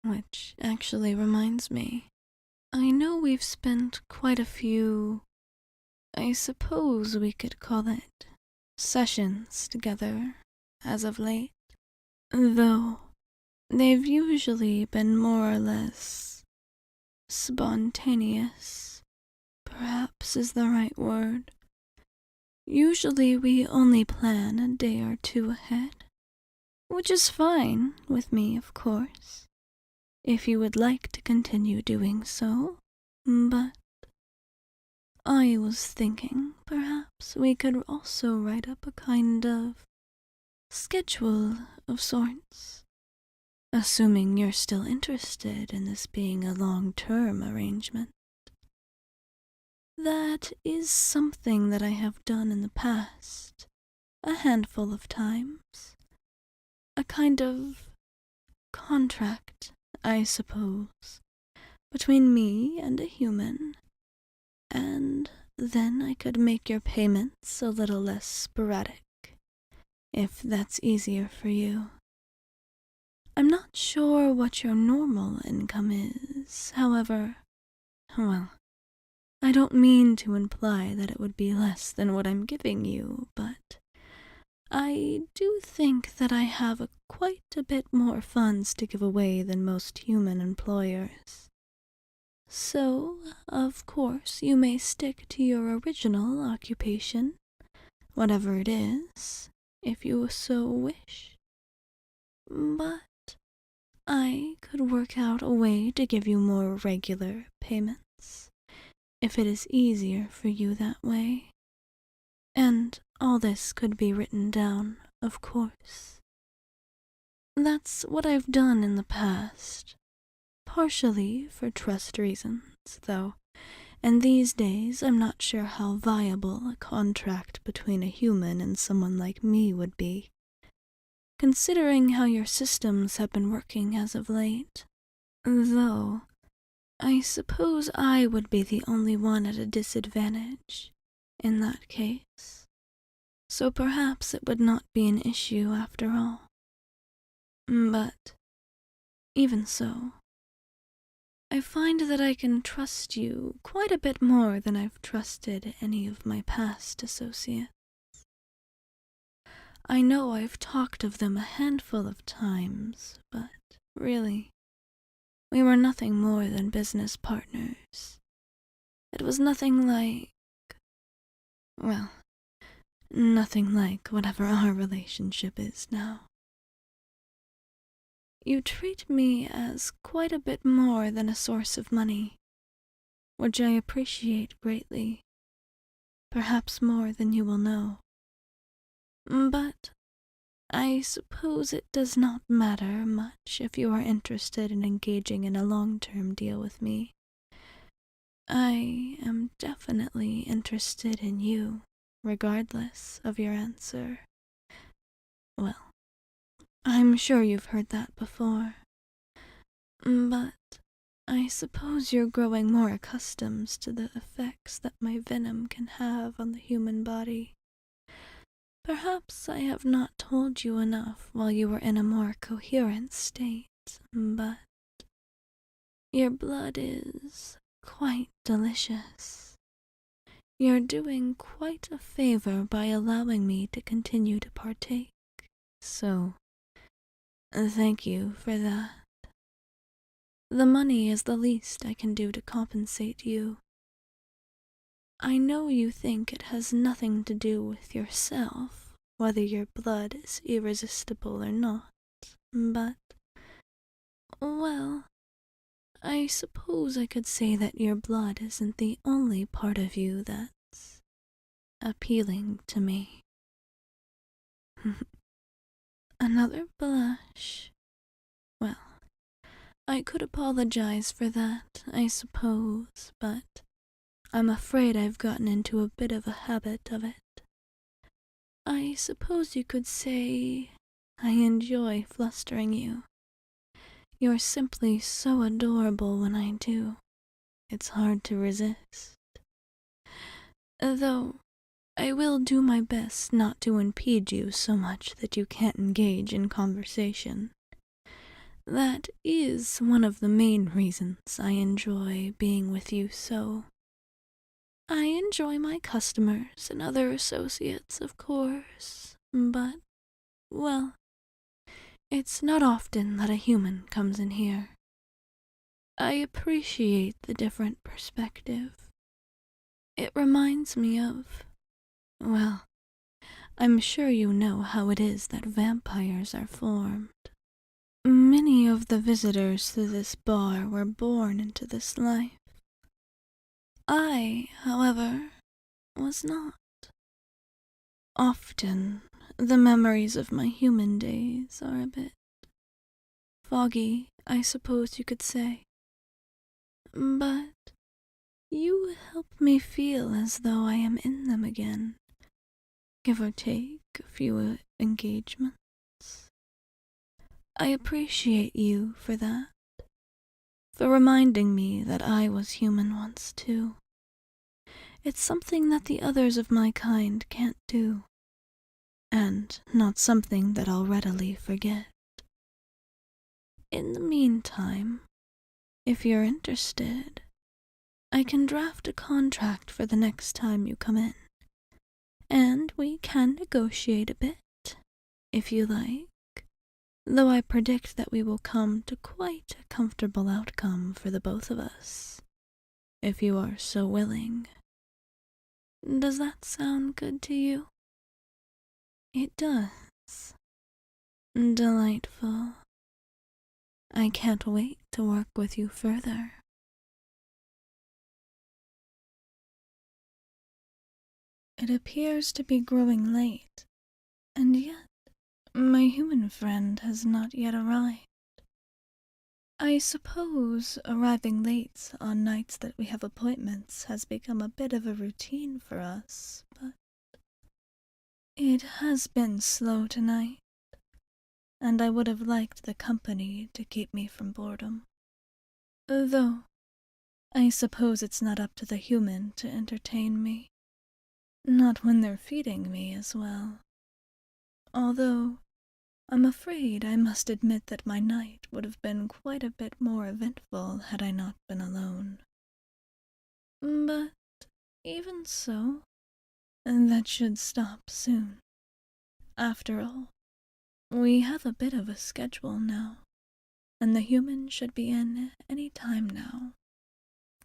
Which actually reminds me, I know we've spent quite a few, I suppose we could call it, sessions together as of late. Though, they've usually been more or less spontaneous, perhaps is the right word. Usually we only plan a day or two ahead, which is fine with me, of course, if you would like to continue doing so, but I was thinking perhaps we could also write up a kind of schedule of sorts, assuming you're still interested in this being a long-term arrangement. That is something that I have done in the past, a handful of times. A kind of contract, I suppose, between me and a human, and then I could make your payments a little less sporadic, if that's easier for you. I'm not sure what your normal income is, however, well, I don't mean to imply that it would be less than what I'm giving you, but I do think that I have quite a bit more funds to give away than most human employers. So, of course, you may stick to your original occupation, whatever it is, if you so wish. But I could work out a way to give you more regular payments, if it is easier for you that way. And all this could be written down, of course. That's what I've done in the past, partially for trust reasons, though, and these days I'm not sure how viable a contract between a human and someone like me would be, considering how your systems have been working as of late. Though, I suppose I would be the only one at a disadvantage in that case, so perhaps it would not be an issue after all. But, even so, I find that I can trust you quite a bit more than I've trusted any of my past associates. I know I've talked of them a handful of times, but really, we were nothing more than business partners. It was nothing like, well, nothing like whatever our relationship is now. You treat me as quite a bit more than a source of money, which I appreciate greatly, perhaps more than you will know. But I suppose it does not matter much if you are interested in engaging in a long-term deal with me. I am definitely interested in you, regardless of your answer. Well, I'm sure you've heard that before. But I suppose you're growing more accustomed to the effects that my venom can have on the human body. Perhaps I have not told you enough while you were in a more coherent state, but your blood is quite delicious. You're doing quite a favor by allowing me to continue to partake, so thank you for that. The money is the least I can do to compensate you. I know you think it has nothing to do with yourself, whether your blood is irresistible or not, but, well, I suppose I could say that your blood isn't the only part of you that's appealing to me. Another blush. Well, I could apologize for that, I suppose, but I'm afraid I've gotten into a bit of a habit of it. I suppose you could say I enjoy flustering you. You're simply so adorable when I do. It's hard to resist. Though, I will do my best not to impede you so much that you can't engage in conversation. That is one of the main reasons I enjoy being with you so. I enjoy my customers and other associates, of course, but, well, it's not often that a human comes in here. I appreciate the different perspective. It reminds me of, well, I'm sure you know how it is that vampires are formed. Many of the visitors to this bar were born into this life. I, however, was not. Often, the memories of my human days are a bit foggy, I suppose you could say. But You help me feel as though I am in them again, give or take a few engagements. I appreciate you for that, for reminding me that I was human once too. It's something that the others of my kind can't do, and not something that I'll readily forget. In the meantime, if you're interested, I can draft a contract for the next time you come in, and we can negotiate a bit, if you like, though I predict that we will come to quite a comfortable outcome for the both of us, if you are so willing. Does that sound good to you? It does. Delightful. I can't wait to work with you further. It appears to be growing late, and yet my human friend has not yet arrived. I suppose arriving late on nights that we have appointments has become a bit of a routine for us, but it has been slow tonight, and I would have liked the company to keep me from boredom. Though, I suppose it's not up to the human to entertain me. Not when they're feeding me as well. Although, I'm afraid I must admit that my night would have been quite a bit more eventful had I not been alone. But, even so, that should stop soon. After all, we have a bit of a schedule now, and the human should be in any time now.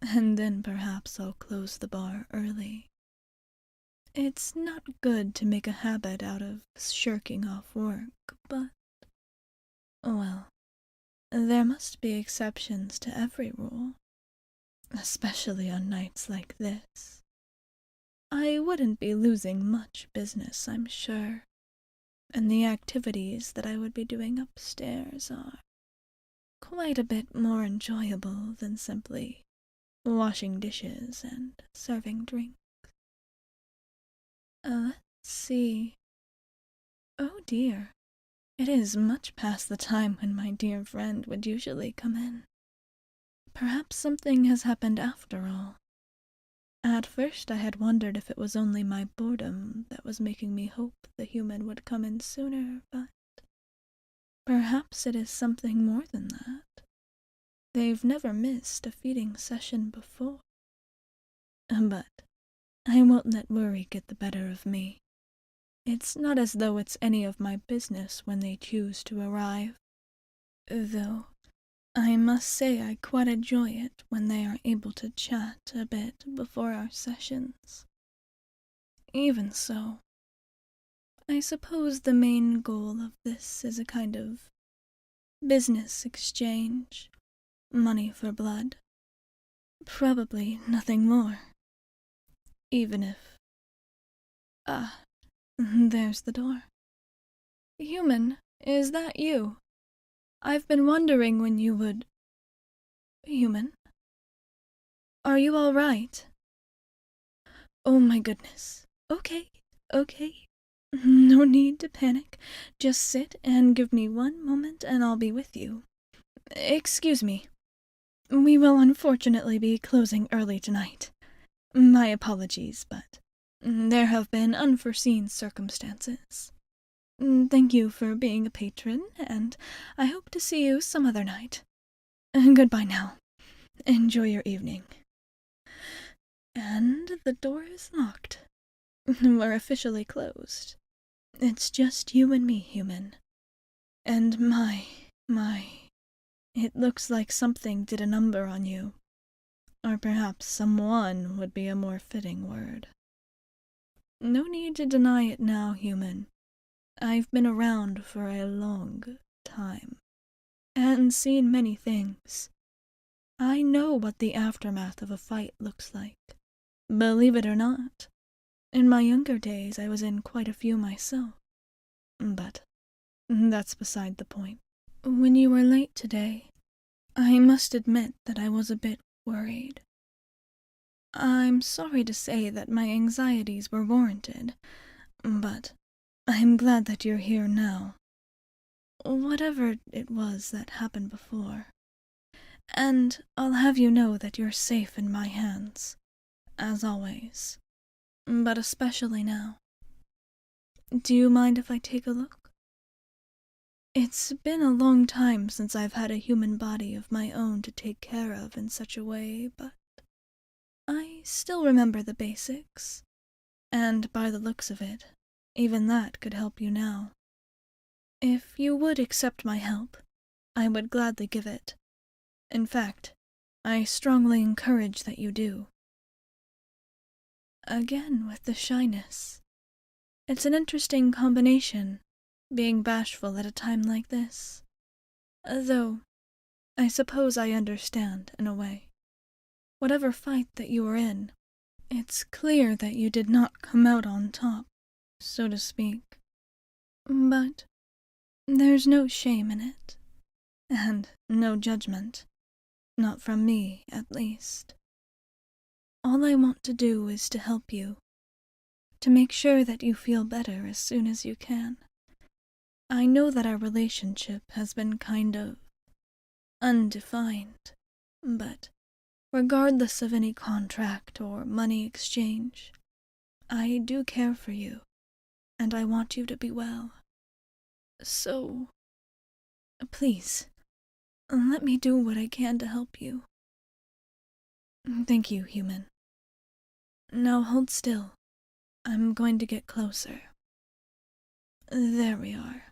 And then perhaps I'll close the bar early. It's not good to make a habit out of shirking off work, but, well, there must be exceptions to every rule, especially on nights like this. I wouldn't be losing much business, I'm sure, and the activities that I would be doing upstairs are quite a bit more enjoyable than simply washing dishes and serving drinks. Let's see. Oh dear, it is much past the time when my dear friend would usually come in. Perhaps something has happened after all. At first I had wondered if it was only my boredom that was making me hope the human would come in sooner, but perhaps it is something more than that. They've never missed a feeding session before. But I won't let worry get the better of me. It's not as though it's any of my business when they choose to arrive. Though, I must say I quite enjoy it when they are able to chat a bit before our sessions. Even so, I suppose the main goal of this is a kind of business exchange, money for blood. Probably nothing more. Even if... there's the door. Human, is that you? I've been wondering when you would... Human? Are you all right? Oh my goodness. Okay. No need to panic. Just sit and give me one moment and I'll be with you. Excuse me. We will unfortunately be closing early tonight. My apologies, but there have been unforeseen circumstances. Thank you for being a patron, and I hope to see you some other night. Goodbye now. Enjoy your evening. And the door is locked. We're officially closed. It's just you and me, human. And my, it looks like something did a number on you. Or perhaps someone would be a more fitting word. No need to deny it now, human. I've been around for a long time, and seen many things. I know what the aftermath of a fight looks like. Believe it or not, in my younger days I was in quite a few myself. But that's beside the point. When you were late today, I must admit that I was a bit worried. I'm sorry to say that my anxieties were warranted, but I'm glad that you're here now. Whatever it was that happened before. And I'll have you know that you're safe in my hands, as always, but especially now. Do you mind if I take a look? It's been a long time since I've had a human body of my own to take care of in such a way, but I still remember the basics, and by the looks of it, even that could help you now. If you would accept my help, I would gladly give it. In fact, I strongly encourage that you do. Again with the shyness. It's an interesting combination, being bashful at a time like this. Though, I suppose I understand, in a way. Whatever fight that you were in, it's clear that you did not come out on top, so to speak. But there's no shame in it, and no judgment. Not from me, at least. All I want to do is to help you, to make sure that you feel better as soon as you can. I know that our relationship has been kind of undefined, but regardless of any contract or money exchange, I do care for you, and I want you to be well. So, please, let me do what I can to help you. Thank you, human. Now hold still. I'm going to get closer. There we are.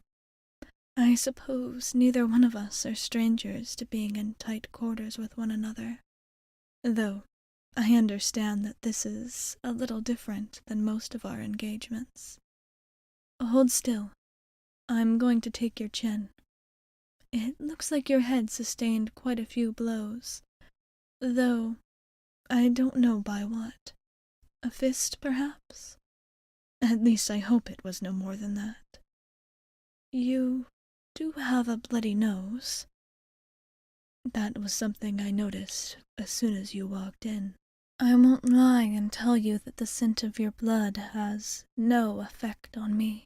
I suppose neither one of us are strangers to being in tight quarters with one another, though I understand that this is a little different than most of our engagements. Hold still. I'm going to take your chin. It looks like your head sustained quite a few blows, though I don't know by what. A fist, perhaps? At least I hope it was no more than that. You do have a bloody nose. That was something I noticed as soon as you walked in. I won't lie and tell you that the scent of your blood has no effect on me.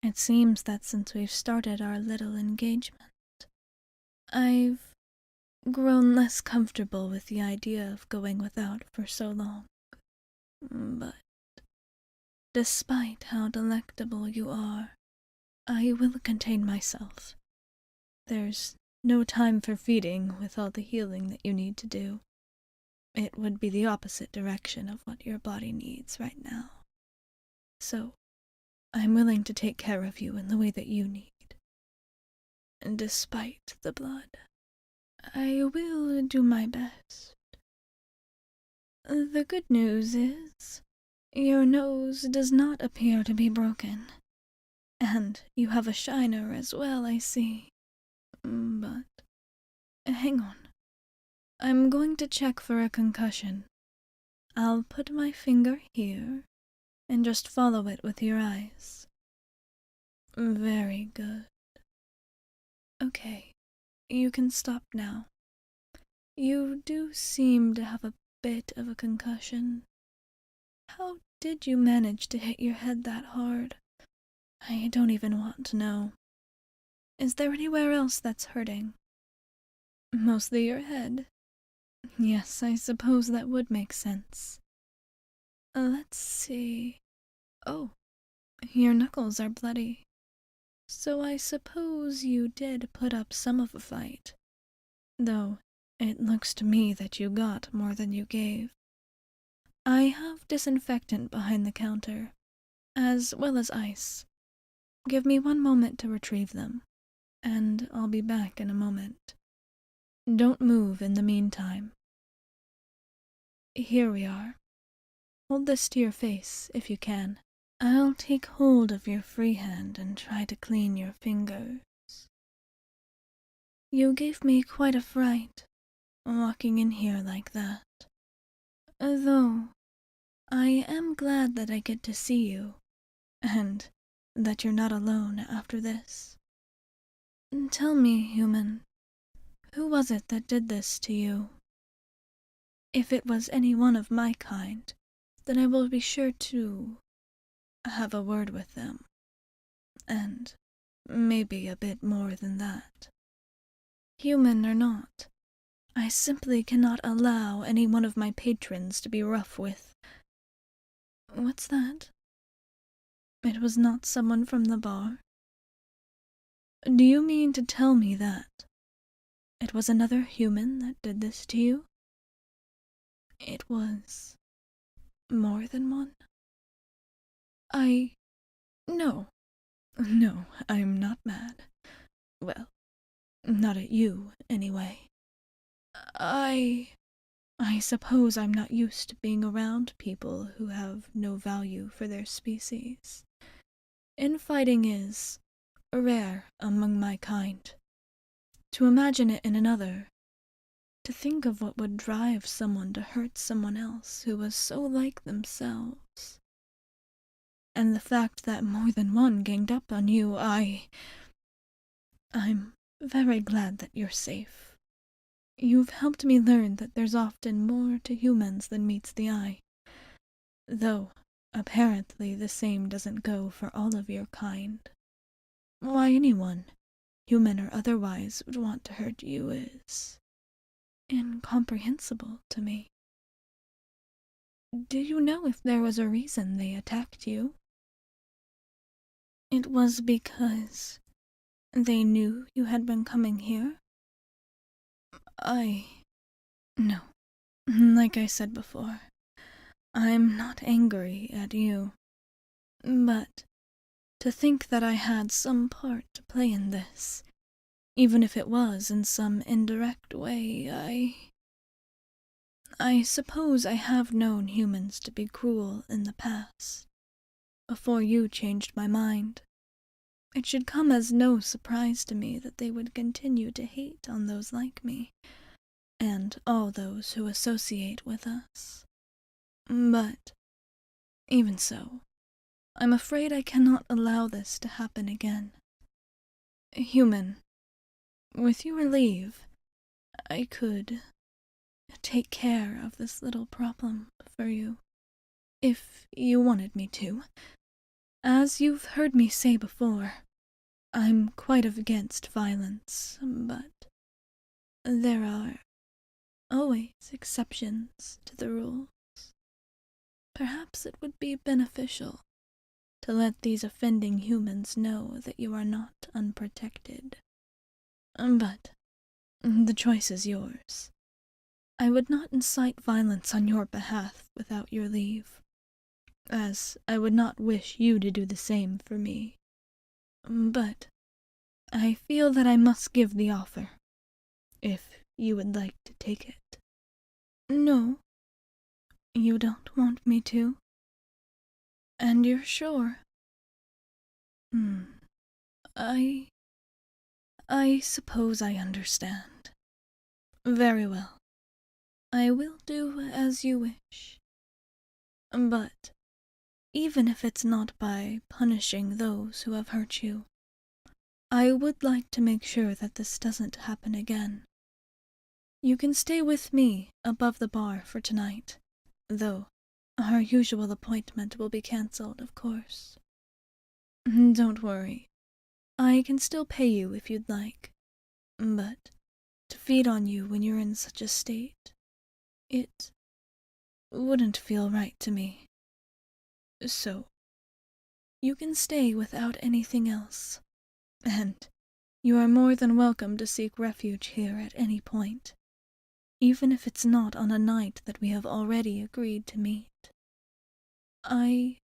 It seems that since we've started our little engagement, I've grown less comfortable with the idea of going without for so long. But despite how delectable you are, I will contain myself. There's no time for feeding with all the healing that you need to do. It would be the opposite direction of what your body needs right now. So, I'm willing to take care of you in the way that you need. And despite the blood, I will do my best. The good news is, your nose does not appear to be broken. And you have a shiner as well, I see. But, hang on. I'm going to check for a concussion. I'll put my finger here, and just follow it with your eyes. Very good. Okay, you can stop now. You do seem to have a bit of a concussion. How did you manage to hit your head that hard? I don't even want to know. Is there anywhere else that's hurting? Mostly your head. Yes, I suppose that would make sense. Let's see. Oh, your knuckles are bloody. So I suppose you did put up some of a fight. Though, it looks to me that you got more than you gave. I have disinfectant behind the counter, as well as ice. Give me 1 moment to retrieve them, and I'll be back in a moment. Don't move in the meantime. Here we are. Hold this to your face, if you can. I'll take hold of your free hand and try to clean your fingers. You gave me quite a fright, walking in here like that. Though, I am glad that I get to see you, and that you're not alone after this. Tell me, human, who was it that did this to you? If it was any one of my kind, then I will be sure to have a word with them. And maybe a bit more than that. Human or not, I simply cannot allow any one of my patrons to be rough with. What's that? It was not someone from the bar? Do you mean to tell me that it was another human that did this to you? It was more than one? No, I'm not mad. Well, not at you, anyway. I suppose I'm not used to being around people who have no value for their species. Infighting is rare among my kind. To imagine it in another, to think of what would drive someone to hurt someone else who was so like themselves. And the fact that more than one ganged up on you, I'm very glad that you're safe. You've helped me learn that there's often more to humans than meets the eye. Though, apparently the same doesn't go for all of your kind. Why anyone, human or otherwise, would want to hurt you is incomprehensible to me. Do you know if there was a reason they attacked you? It was because they knew you had been coming here? No. Like I said before, I'm not angry at you. But to think that I had some part to play in this, even if it was in some indirect way, I suppose I have known humans to be cruel in the past, before you changed my mind. It should come as no surprise to me that they would continue to hate on those like me, and all those who associate with us. But, even so, I'm afraid I cannot allow this to happen again. Human, with your leave, I could take care of this little problem for you, if you wanted me to. As you've heard me say before, I'm quite against violence, but there are always exceptions to the rules. Perhaps it would be beneficial to let these offending humans know that you are not unprotected. But the choice is yours. I would not incite violence on your behalf without your leave, as I would not wish you to do the same for me. But I feel that I must give the offer, if you would like to take it. No, you don't want me to? And you're sure? I suppose I understand. Very well. I will do as you wish. But even if it's not by punishing those who have hurt you, I would like to make sure that this doesn't happen again. You can stay with me above the bar for tonight, though our usual appointment will be cancelled, of course. Don't worry. I can still pay you if you'd like, but to feed on you when you're in such a state, it wouldn't feel right to me. So, you can stay without anything else, and you are more than welcome to seek refuge here at any point, even if it's not on a night that we have already agreed to meet. I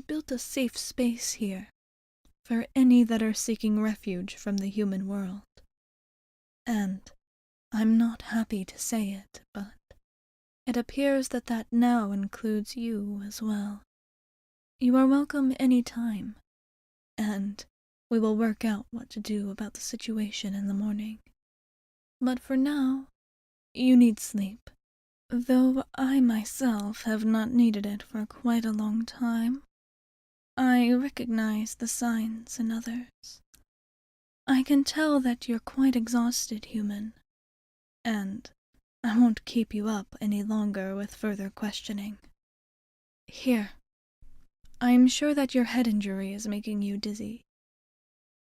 built a safe space here for any that are seeking refuge from the human world. And I'm not happy to say it, but it appears that that now includes you as well. You are welcome any time, and we will work out what to do about the situation in the morning. But for now, you need sleep, though I myself have not needed it for quite a long time. I recognize the signs in others. I can tell that you're quite exhausted, human, and I won't keep you up any longer with further questioning. Here. I'm sure that your head injury is making you dizzy.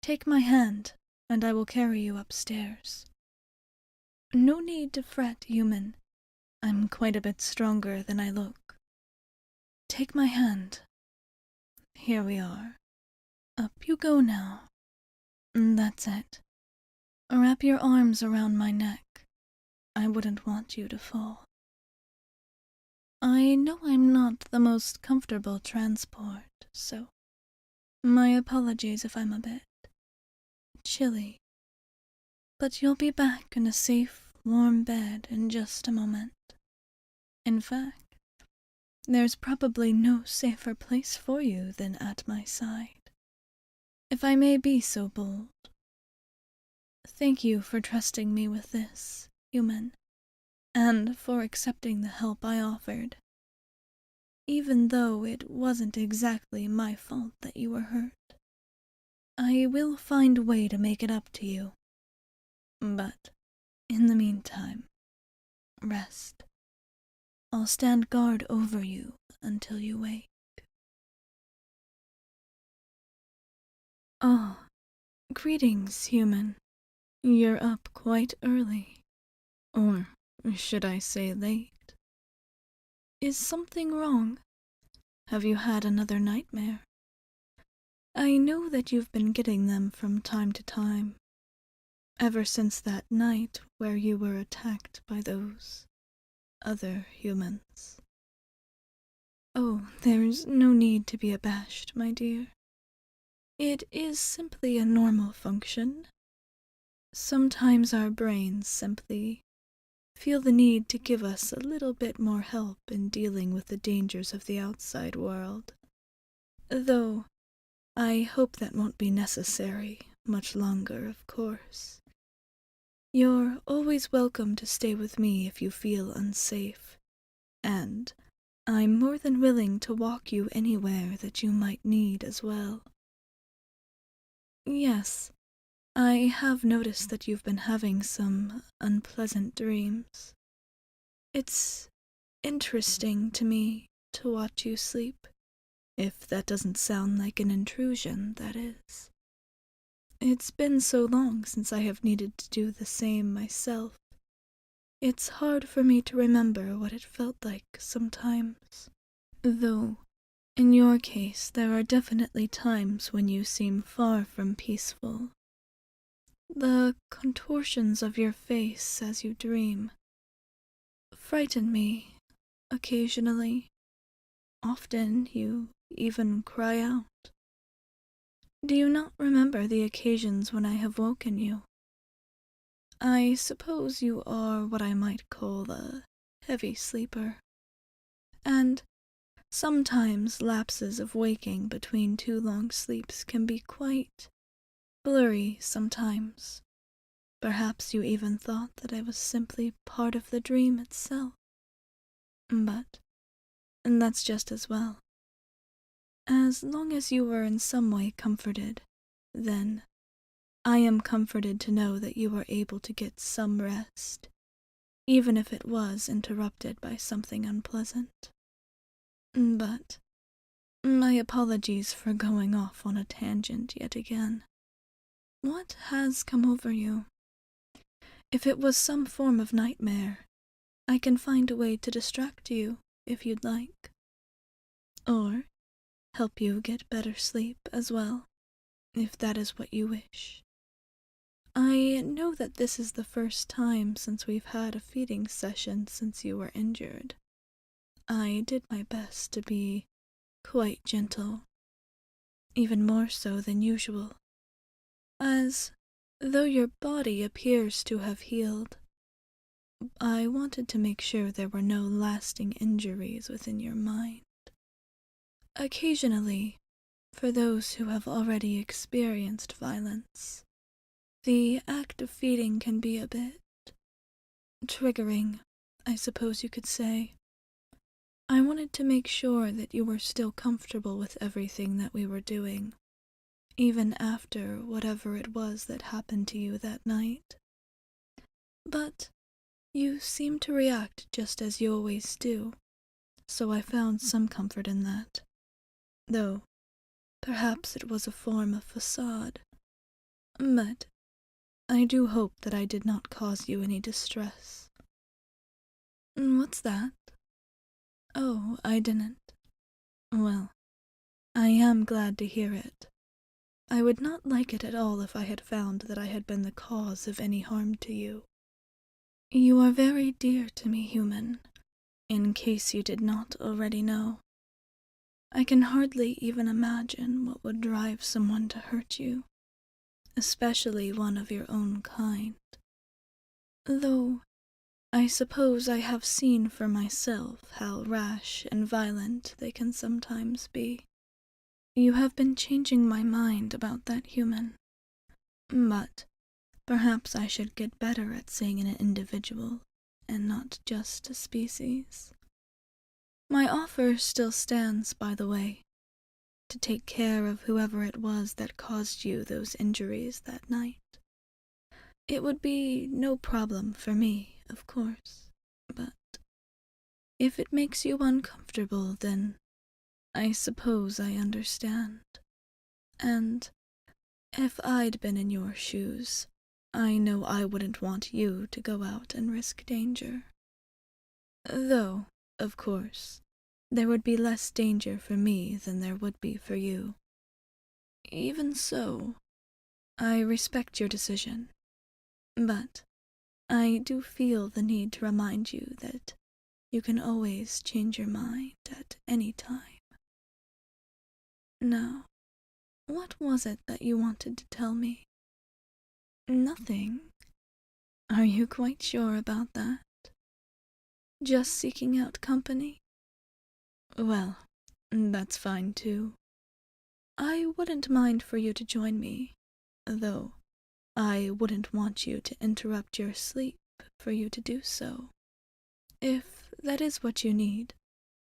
Take my hand, and I will carry you upstairs. No need to fret, human. I'm quite a bit stronger than I look. Take my hand. Here we are. Up you go now. That's it. Wrap your arms around my neck. I wouldn't want you to fall. I know I'm not the most comfortable transport, so my apologies if I'm a bit chilly. But you'll be back in a safe, warm bed in just a moment. In fact, there's probably no safer place for you than at my side, if I may be so bold. Thank you for trusting me with this, human, and for accepting the help I offered, even though it wasn't exactly my fault that you were hurt. I will find a way to make it up to you. But, in the meantime, rest. I'll stand guard over you until you wake. Oh, greetings, human. You're up quite early. Or should I say late? Is something wrong? Have you had another nightmare? I know that you've been getting them from time to time, ever since that night where you were attacked by those other humans. Oh, there's no need to be abashed, my dear. It is simply a normal function. Sometimes our brains simply feel the need to give us a little bit more help in dealing with the dangers of the outside world. Though, I hope that won't be necessary much longer, of course. You're always welcome to stay with me if you feel unsafe, and I'm more than willing to walk you anywhere that you might need as well. Yes, I have noticed that you've been having some unpleasant dreams. It's interesting to me to watch you sleep, if that doesn't sound like an intrusion, that is. It's been so long since I have needed to do the same myself. It's hard for me to remember what it felt like sometimes. Though, in your case, there are definitely times when you seem far from peaceful. The contortions of your face as you dream frighten me occasionally. Often you even cry out. Do you not remember the occasions when I have woken you? I suppose you are what I might call a heavy sleeper, and sometimes lapses of waking between two long sleeps can be quite blurry sometimes. Perhaps you even thought that I was simply part of the dream itself. But that's just as well. As long as you were in some way comforted, then I am comforted to know that you were able to get some rest, even if it was interrupted by something unpleasant. But my apologies for going off on a tangent yet again. What has come over you? If it was some form of nightmare, I can find a way to distract you if you'd like. Or help you get better sleep as well, if that is what you wish. I know that this is the first time since we've had a feeding session since you were injured. I did my best to be quite gentle, even more so than usual, as though your body appears to have healed. I wanted to make sure there were no lasting injuries within your mind. Occasionally, for those who have already experienced violence, the act of feeding can be a bit triggering, I suppose you could say. I wanted to make sure that you were still comfortable with everything that we were doing, even after whatever it was that happened to you that night. But You seem to react just as you always do, so I found some comfort in that. Though, perhaps it was a form of facade. But I do hope that I did not cause you any distress. What's that? Oh, I didn't. Well, I am glad to hear it. I would not like it at all if I had found that I had been the cause of any harm to you. You are very dear to me, human, in case you did not already know. I can hardly even imagine what would drive someone to hurt you, especially one of your own kind. Though, I suppose I have seen for myself how rash and violent they can sometimes be. You have been changing my mind about that human, but perhaps I should get better at saying an individual, and not just a species. My offer still stands, by the way, to take care of whoever it was that caused you those injuries that night. It would be no problem for me, of course, but if it makes you uncomfortable, then I suppose I understand. And if I'd been in your shoes, I know I wouldn't want you to go out and risk danger. Though, of course, there would be less danger for me than there would be for you. Even so, I respect your decision, but I do feel the need to remind you that you can always change your mind at any time. Now, what was it that you wanted to tell me? Nothing. Are you quite sure about that? Just seeking out company? Well, that's fine too. I wouldn't mind for you to join me, though I wouldn't want you to interrupt your sleep for you to do so. If that is what you need,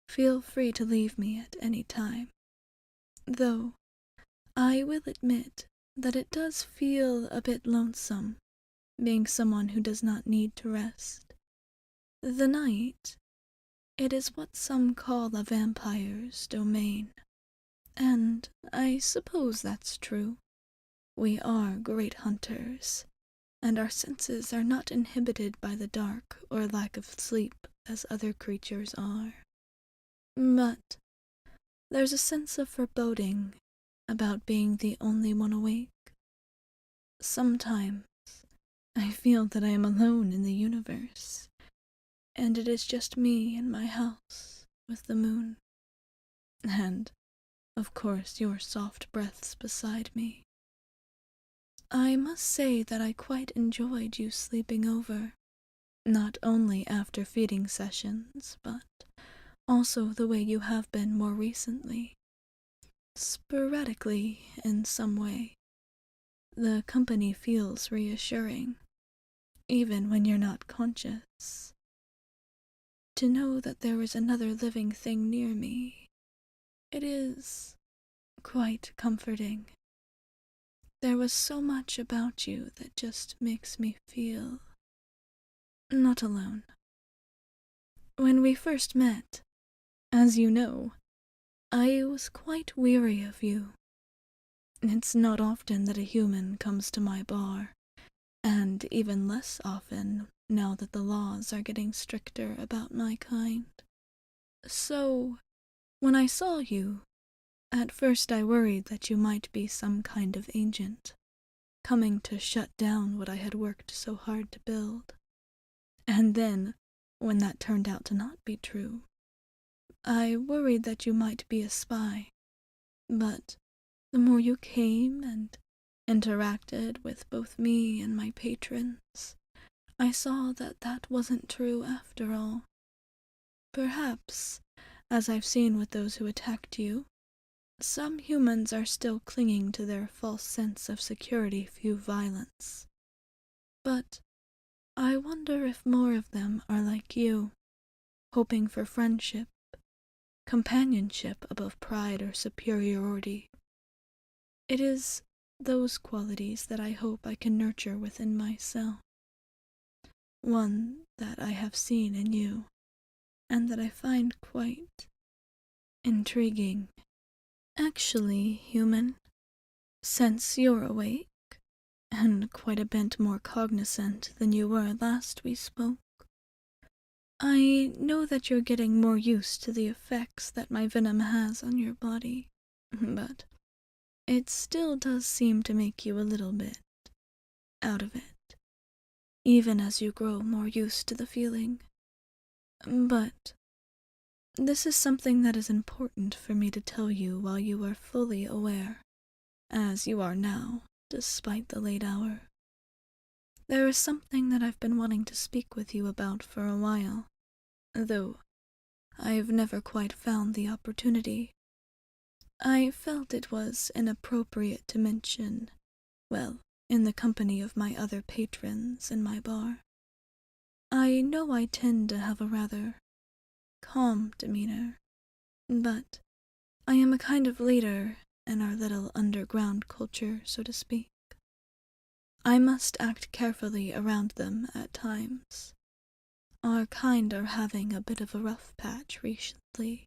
feel free to leave me at any time. Though, I will admit that it does feel a bit lonesome, being someone who does not need to rest. The night, it is what some call a vampire's domain, and I suppose that's true. We are great hunters, and our senses are not inhibited by the dark or lack of sleep as other creatures are. But there's a sense of foreboding about being the only one awake. Sometimes I feel that I am alone in the universe, and it is just me in my house with the moon. And, of course, your soft breaths beside me. I must say that I quite enjoyed you sleeping over, not only after feeding sessions, but also the way you have been more recently. Sporadically, in some way. The company feels reassuring, even when you're not conscious. To know that there is another living thing near me, it is quite comforting. There was so much about you that just makes me feel not alone. When we first met, as you know, I was quite weary of you. It's not often that a human comes to my bar, and even less often now that the laws are getting stricter about my kind. So, when I saw you, at first I worried that you might be some kind of agent, coming to shut down what I had worked so hard to build. And then, when that turned out to not be true, I worried that you might be a spy. But the more you came and interacted with both me and my patrons, I saw that that wasn't true after all. Perhaps, as I've seen with those who attacked you, some humans are still clinging to their false sense of security through violence. But I wonder if more of them are like you, hoping for friendship, companionship above pride or superiority. It is those qualities that I hope I can nurture within myself. one that I have seen in you, and that I find quite intriguing. Actually, human, since you're awake, and quite a bit more cognizant than you were last we spoke, I know that you're getting more used to the effects that my venom has on your body, but it still does seem to make you a little bit out of it, even as you grow more used to the feeling. But this is something that is important for me to tell you while you are fully aware, as you are now, despite the late hour. There is something that I've been wanting to speak with you about for a while, though I've never quite found the opportunity. I felt it was inappropriate to mention, well, in the company of my other patrons in my bar. I know I tend to have a rather calm demeanor, but I am a kind of leader in our little underground culture, so to speak. I must act carefully around them at times. Our kind are having a bit of a rough patch recently,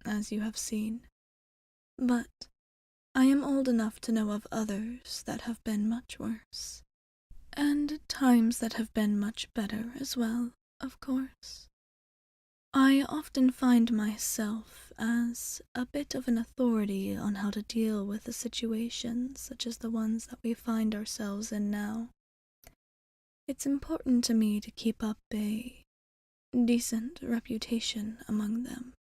as you have seen. But I am old enough to know of others that have been much worse, and times that have been much better as well, of course. I often find myself as a bit of an authority on how to deal with a situation such as the ones that we find ourselves in now. It's important to me to keep up a decent reputation among them.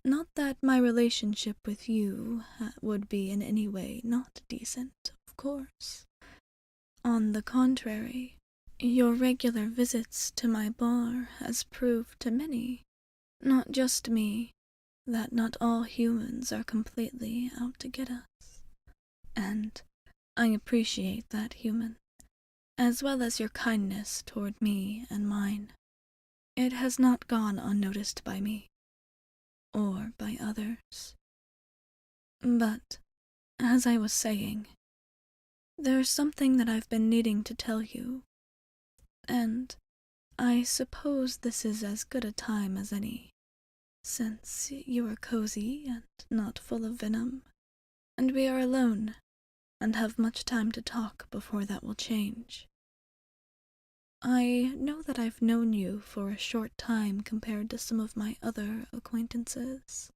Not that my relationship with you would be in any way not decent, of course. On the contrary, your regular visits to my bar has proved to many, not just me, that not all humans are completely out to get us. And I appreciate that, human, as well as your kindness toward me and mine. It has not gone unnoticed by me, or by others. But, as I was saying, there's something that I've been needing to tell you, and I suppose this is as good a time as any, since you are cozy and not full of venom, and we are alone, and have much time to talk before that will change. I know that I've known you for a short time compared to some of my other acquaintances.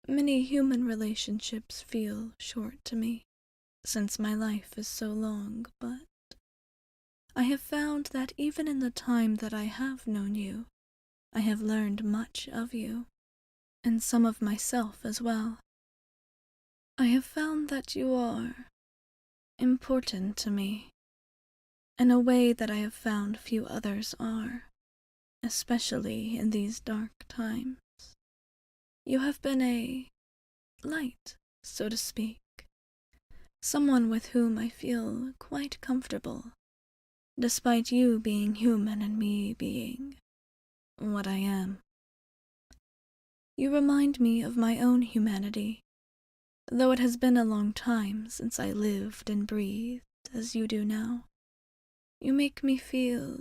Many human relationships feel short to me, since my life is so long, but I have found that even in the time that I have known you, I have learned much of you, and some of myself as well. I have found that you are important to me, in a way that I have found few others are, especially in these dark times. You have been a light, so to speak, someone with whom I feel quite comfortable, despite you being human and me being what I am. You remind me of my own humanity, though it has been a long time since I lived and breathed as you do now. You make me feel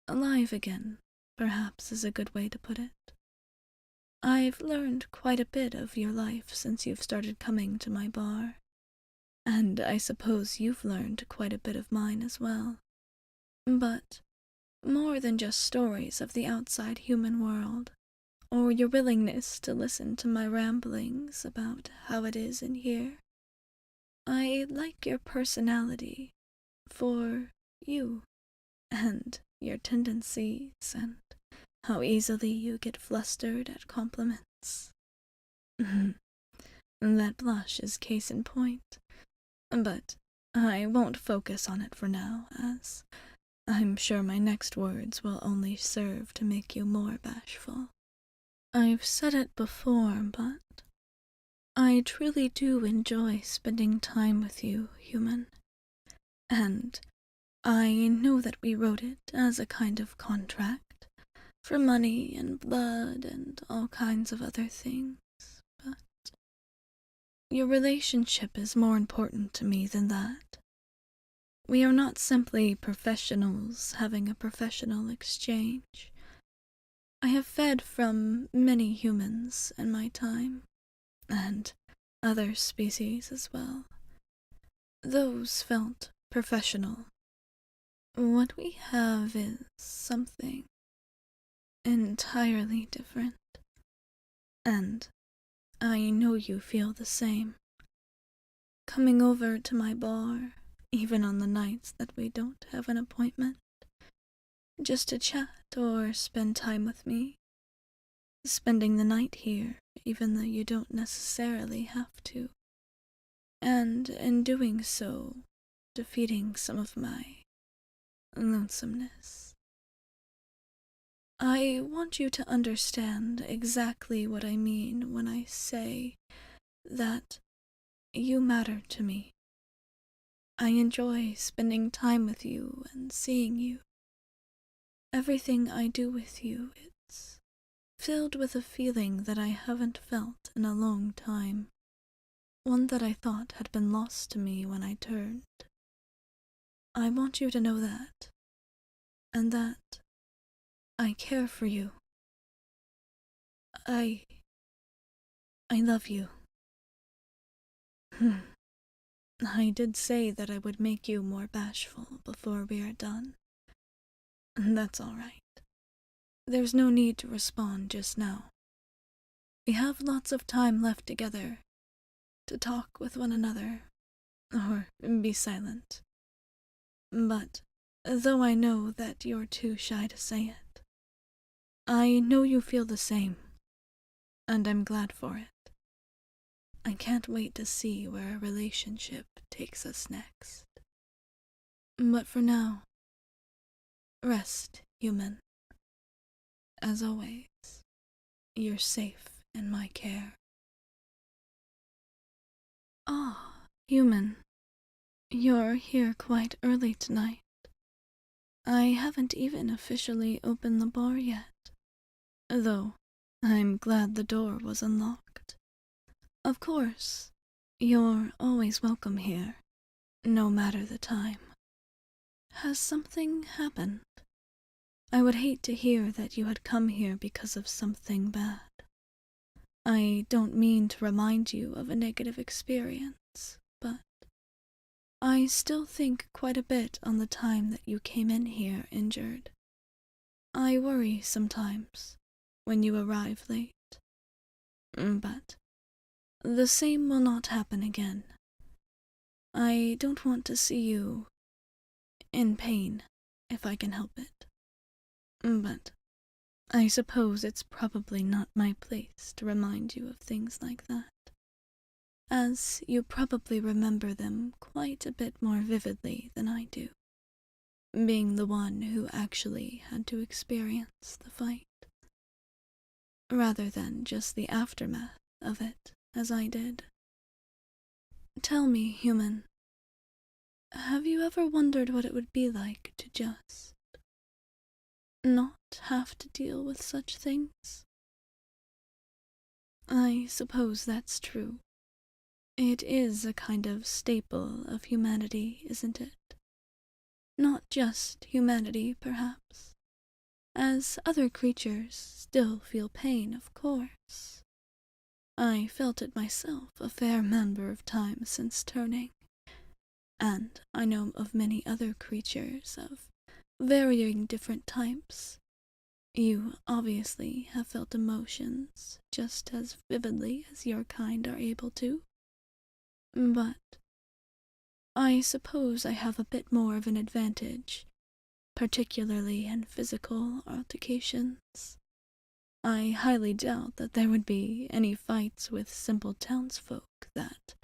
alive again, perhaps is a good way to put it. I've learned quite a bit of your life since you've started coming to my bar, and I suppose you've learned quite a bit of mine as well. But more than just stories of the outside human world, or your willingness to listen to my ramblings about how it is in here. I like your personality for you, and your tendencies, and how easily you get flustered at compliments. That blush is case in point, but I won't focus on it for now, as I'm sure my next words will only serve to make you more bashful. I've said it before, but I truly do enjoy spending time with you, human. And I know that we wrote it as a kind of contract, for money and blood and all kinds of other things, but your relationship is more important to me than that. We are not simply professionals having a professional exchange. I have fed from many humans in my time, and other species as well. Those felt professional. What we have is something entirely different, and I know you feel the same. Coming over to my bar, even on the nights that we don't have an appointment, just to chat or spend time with me. Spending the night here, even though you don't necessarily have to. And in doing so, defeating some of my lonesomeness. I want you to understand exactly what I mean when I say that you matter to me. I enjoy spending time with you and seeing you. Everything I do with you, it's filled with a feeling that I haven't felt in a long time. One that I thought had been lost to me when I turned. I want you to know that, and that I care for you. I love you. I did say that I would make you more bashful before we are done. And that's all right. There's no need to respond just now. We have lots of time left together to talk with one another, or be silent. But though I know that you're too shy to say it, I know you feel the same, and I'm glad for it. I can't wait to see where our relationship takes us next. But for now, rest, human. As always, you're safe in my care. Ah, human, you're here quite early tonight. I haven't even officially opened the bar yet, though I'm glad the door was unlocked. Of course, you're always welcome here, no matter the time. Has something happened? I would hate to hear that you had come here because of something bad. I don't mean to remind you of a negative experience, but I still think quite a bit on the time that you came in here injured. I worry sometimes when you arrive late. But the same will not happen again. I don't want to see you in pain, if I can help it. But I suppose it's probably not my place to remind you of things like that, as you probably remember them quite a bit more vividly than I do, being the one who actually had to experience the fight, rather than just the aftermath of it, as I did. Tell me, human, have you ever wondered what it would be like to just not have to deal with such things? I suppose that's true. It is a kind of staple of humanity, isn't it? Not just humanity, perhaps, as other creatures still feel pain, of course. I felt it myself a fair number of times since turning, and I know of many other creatures of varying different types. You obviously have felt emotions just as vividly as your kind are able to. But I suppose I have a bit more of an advantage, particularly in physical altercations. I highly doubt that there would be any fights with simple townsfolk that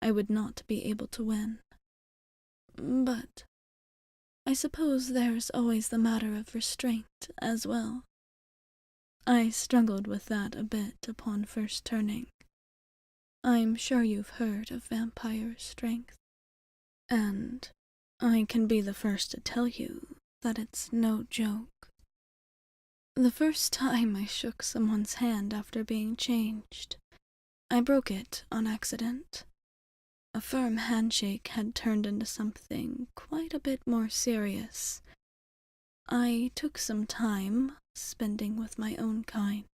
I would not be able to win. But I suppose there's always the matter of restraint as well. I struggled with that a bit upon first turning. I'm sure you've heard of vampire strength, and I can be the first to tell you that it's no joke. The first time I shook someone's hand after being changed, I broke it on accident. A firm handshake had turned into something quite a bit more serious. I took some time, spending with my own kind,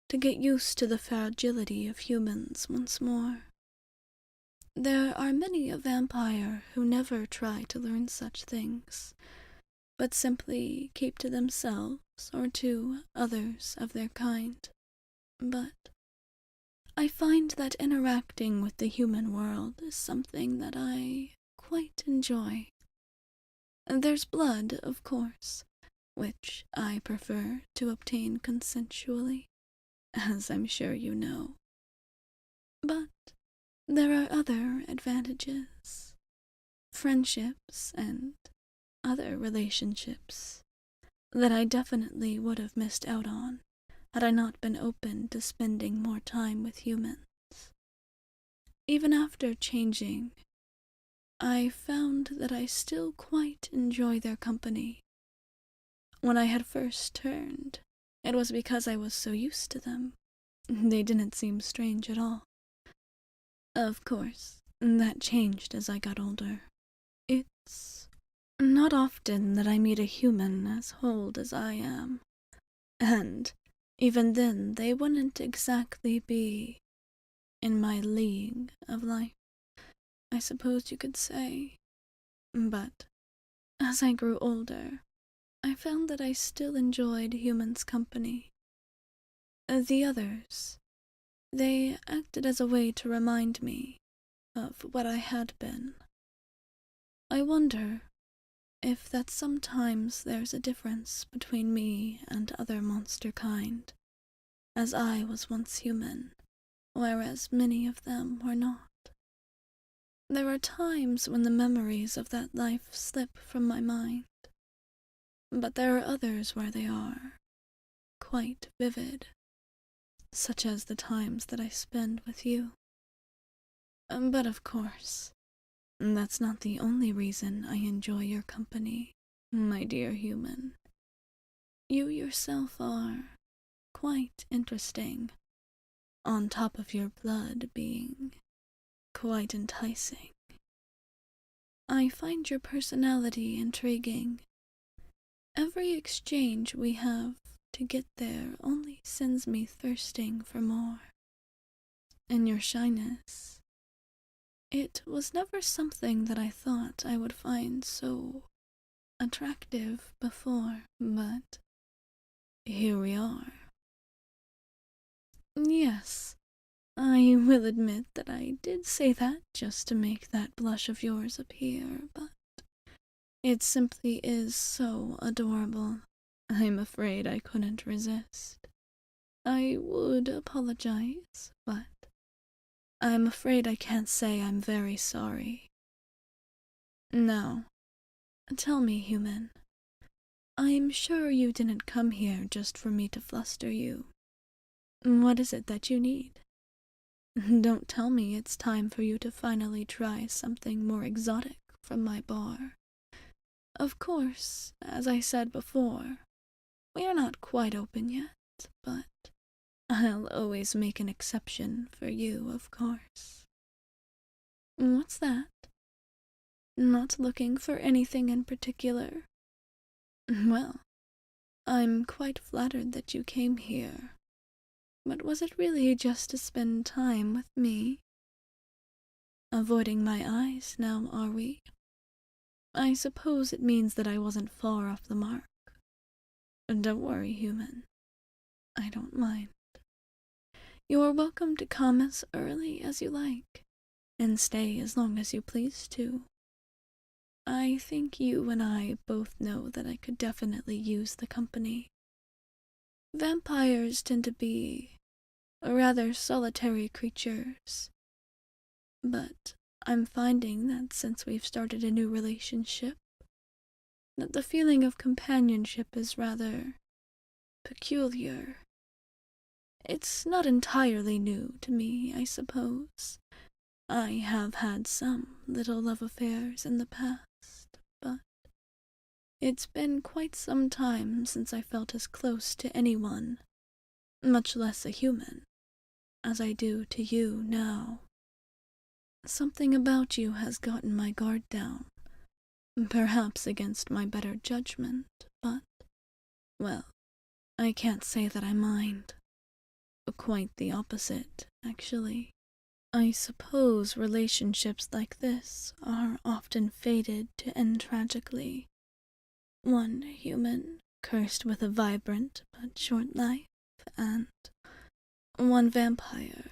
to get used to the fragility of humans once more. There are many a vampire who never try to learn such things, but simply keep to themselves or to others of their kind. But I find that interacting with the human world is something that I quite enjoy. There's blood, of course, which I prefer to obtain consensually, as I'm sure you know. But there are other advantages, friendships and other relationships that I definitely would have missed out on had I not been open to spending more time with humans. Even after changing, I found that I still quite enjoy their company. When I had first turned, it was because I was so used to them. They didn't seem strange at all. Of course, that changed as I got older. It's not often that I meet a human as old as I am, and even then they wouldn't exactly be in my league of life, I suppose you could say. But as I grew older, I found that I still enjoyed humans' company. The others, they acted as a way to remind me of what I had been. I wonder if that sometimes there's a difference between me and other monster kind, as I was once human, whereas many of them were not. There are times when the memories of that life slip from my mind, but there are others where they are quite vivid, such as the times that I spend with you. But of course, that's not the only reason I enjoy your company, my dear human. You yourself are quite interesting, on top of your blood being quite enticing. I find your personality intriguing. Every exchange we have to get there only sends me thirsting for more. And your shyness, it was never something that I thought I would find so attractive before, but here we are. Yes, I will admit that I did say that just to make that blush of yours appear, but it simply is so adorable. I'm afraid I couldn't resist. I would apologize, but I'm afraid I can't say I'm very sorry. Now, tell me, human, I'm sure you didn't come here just for me to fluster you. What is it that you need? Don't tell me it's time for you to finally try something more exotic from my bar. Of course, as I said before, we are not quite open yet, but I'll always make an exception for you, of course. What's that? Not looking for anything in particular? Well, I'm quite flattered that you came here. But was it really just to spend time with me? Avoiding my eyes now, are we? I suppose it means that I wasn't far off the mark. Don't worry, human. I don't mind. You are welcome to come as early as you like, and stay as long as you please to. I think you and I both know that I could definitely use the company. Vampires tend to be rather solitary creatures, but I'm finding that since we've started a new relationship, that the feeling of companionship is rather peculiar. It's not entirely new to me, I suppose. I have had some little love affairs in the past, but it's been quite some time since I felt as close to anyone, much less a human, as I do to you now. Something about you has gotten my guard down, perhaps against my better judgment, but, well, I can't say that I mind. Quite the opposite, actually. I suppose relationships like this are often fated to end tragically. One human cursed with a vibrant but short life, and one vampire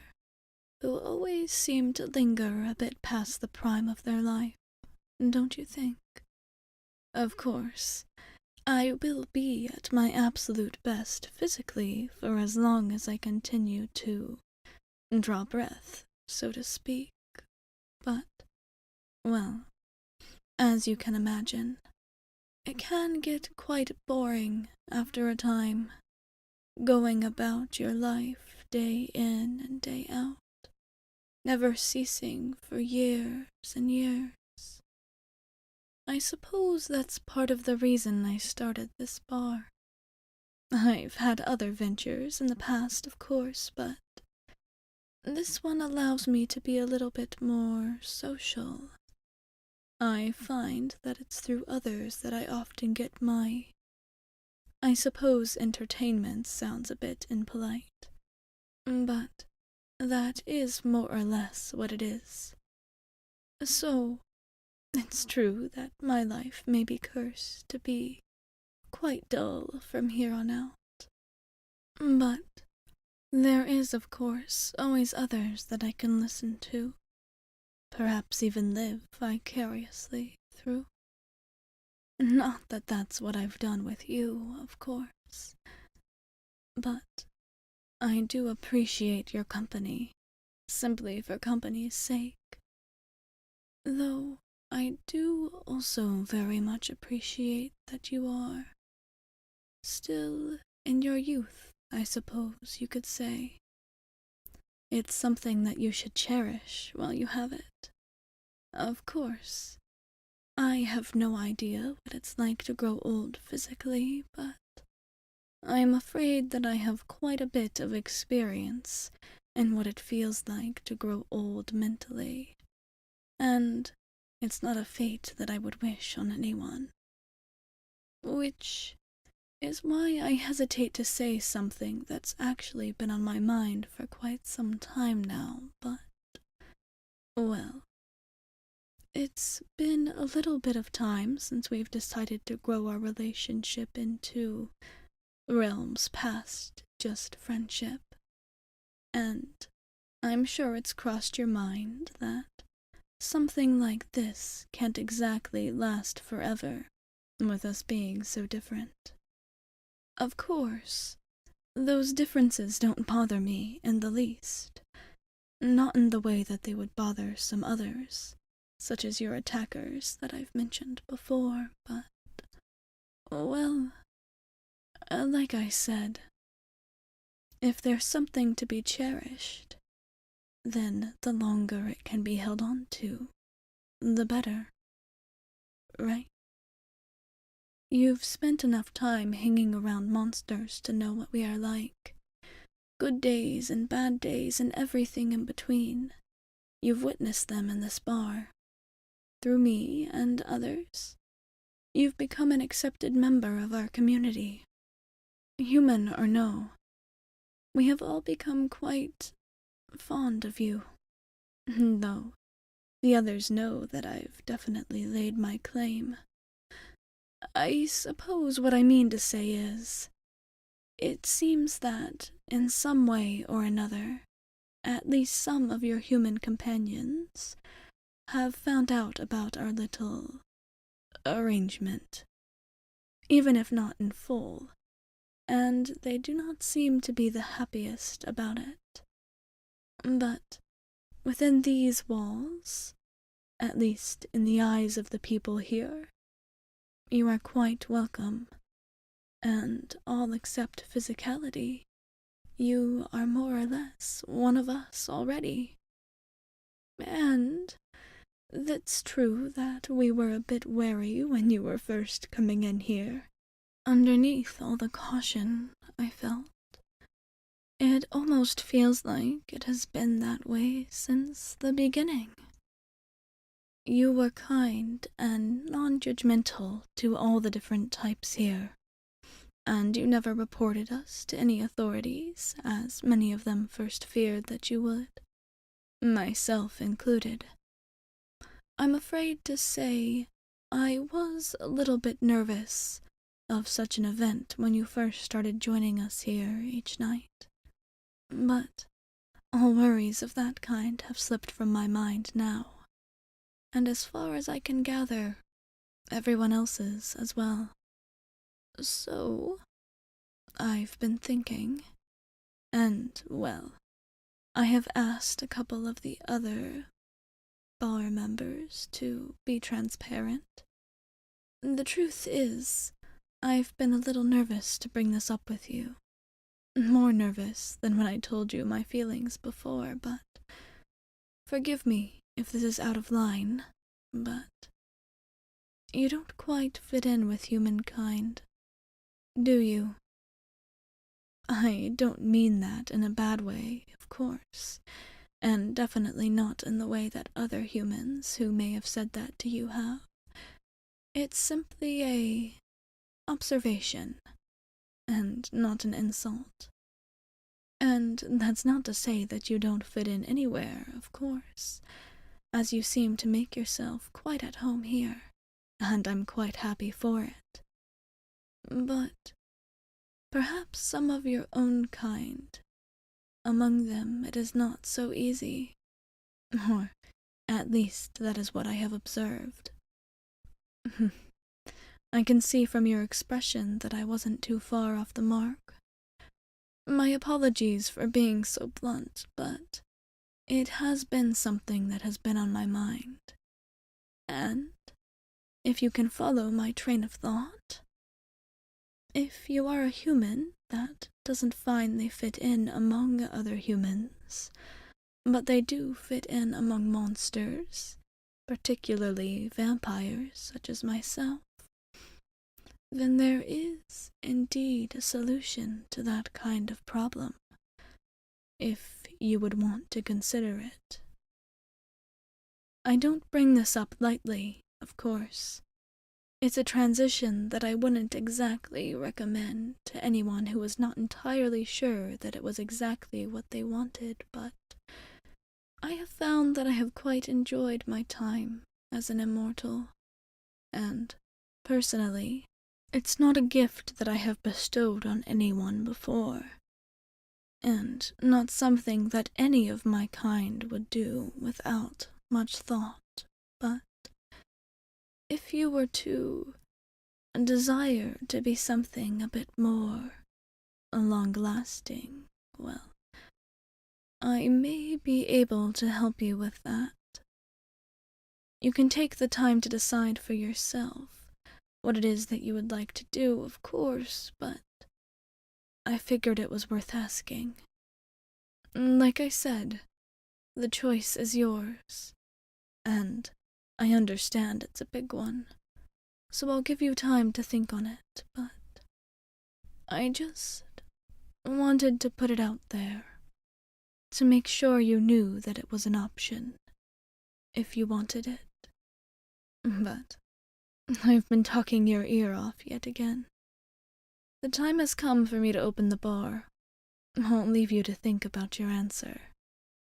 who always seem to linger a bit past the prime of their life, don't you think? Of course, I will be at my absolute best physically for as long as I continue to draw breath, so to speak, but, well, as you can imagine, it can get quite boring after a time, going about your life day in and day out, never ceasing for years and years. I suppose that's part of the reason I started this bar. I've had other ventures in the past, of course, but this one allows me to be a little bit more social. I find that it's through others that I often get I suppose entertainment sounds a bit impolite, but that is more or less what it is. So, it's true that my life may be cursed to be quite dull from here on out. But there is, of course, always others that I can listen to, perhaps even live vicariously through. Not that that's what I've done with you, of course, but I do appreciate your company, simply for company's sake. Though I do also very much appreciate that you are still in your youth, I suppose you could say. It's something that you should cherish while you have it. Of course, I have no idea what it's like to grow old physically, but I am afraid that I have quite a bit of experience in what it feels like to grow old mentally, and it's not a fate that I would wish on anyone. Which is why I hesitate to say something that's actually been on my mind for quite some time now, but, well, it's been a little bit of time since we've decided to grow our relationship into realms past just friendship, and I'm sure it's crossed your mind that something like this can't exactly last forever, with us being so different. Of course, those differences don't bother me in the least, not in the way that they would bother some others, such as your attackers that I've mentioned before, but, well, like I said, if there's something to be cherished, then the longer it can be held on to, the better, right? You've spent enough time hanging around monsters to know what we are like. Good days and bad days and everything in between. You've witnessed them in this bar. Through me and others, you've become an accepted member of our community. Human or no, we have all become quite fond of you. Though the others know that I've definitely laid my claim. I suppose what I mean to say is, it seems that, in some way or another, at least some of your human companions have found out about our little arrangement, even if not in full, and they do not seem to be the happiest about it. But within these walls, at least in the eyes of the people here, you are quite welcome, and all except physicality, you are more or less one of us already. And that's true that we were a bit wary when you were first coming in here. Underneath all the caution I felt, it almost feels like it has been that way since the beginning. You were kind and non-judgmental to all the different types here, and you never reported us to any authorities, as many of them first feared that you would, myself included. I'm afraid to say I was a little bit nervous of such an event when you first started joining us here each night. But all worries of that kind have slipped from my mind now, and as far as I can gather, everyone else's as well. So, I've been thinking, and, well, I have asked a couple of the other bar members to be transparent. The truth is, I've been a little nervous to bring this up with you. More nervous than when I told you my feelings before, but forgive me if this is out of line, but you don't quite fit in with humankind, do you? I don't mean that in a bad way, of course, and definitely not in the way that other humans who may have said that to you have. It's simply a observation, and not an insult. And that's not to say that you don't fit in anywhere, of course, as you seem to make yourself quite at home here, and I'm quite happy for it. But perhaps some of your own kind, among them it is not so easy, or at least that is what I have observed. I can see from your expression that I wasn't too far off the mark. My apologies for being so blunt, but it has been something that has been on my mind. And, if you can follow my train of thought, if you are a human that doesn't find they fit in among other humans, but they do fit in among monsters, particularly vampires such as myself, then there is indeed a solution to that kind of problem, if you would want to consider it. I don't bring this up lightly, of course. It's a transition that I wouldn't exactly recommend to anyone who was not entirely sure that it was exactly what they wanted, but I have found that I have quite enjoyed my time as an immortal, and, personally, it's not a gift that I have bestowed on anyone before, and not something that any of my kind would do without much thought, but if you were to desire to be something a bit more long-lasting, well, I may be able to help you with that. You can take the time to decide for yourself what it is that you would like to do, of course, but I figured it was worth asking. Like I said, the choice is yours, and I understand it's a big one, so I'll give you time to think on it, but I just wanted to put it out there, to make sure you knew that it was an option, if you wanted it. But I've been talking your ear off yet again. The time has come for me to open the bar. I'll leave you to think about your answer,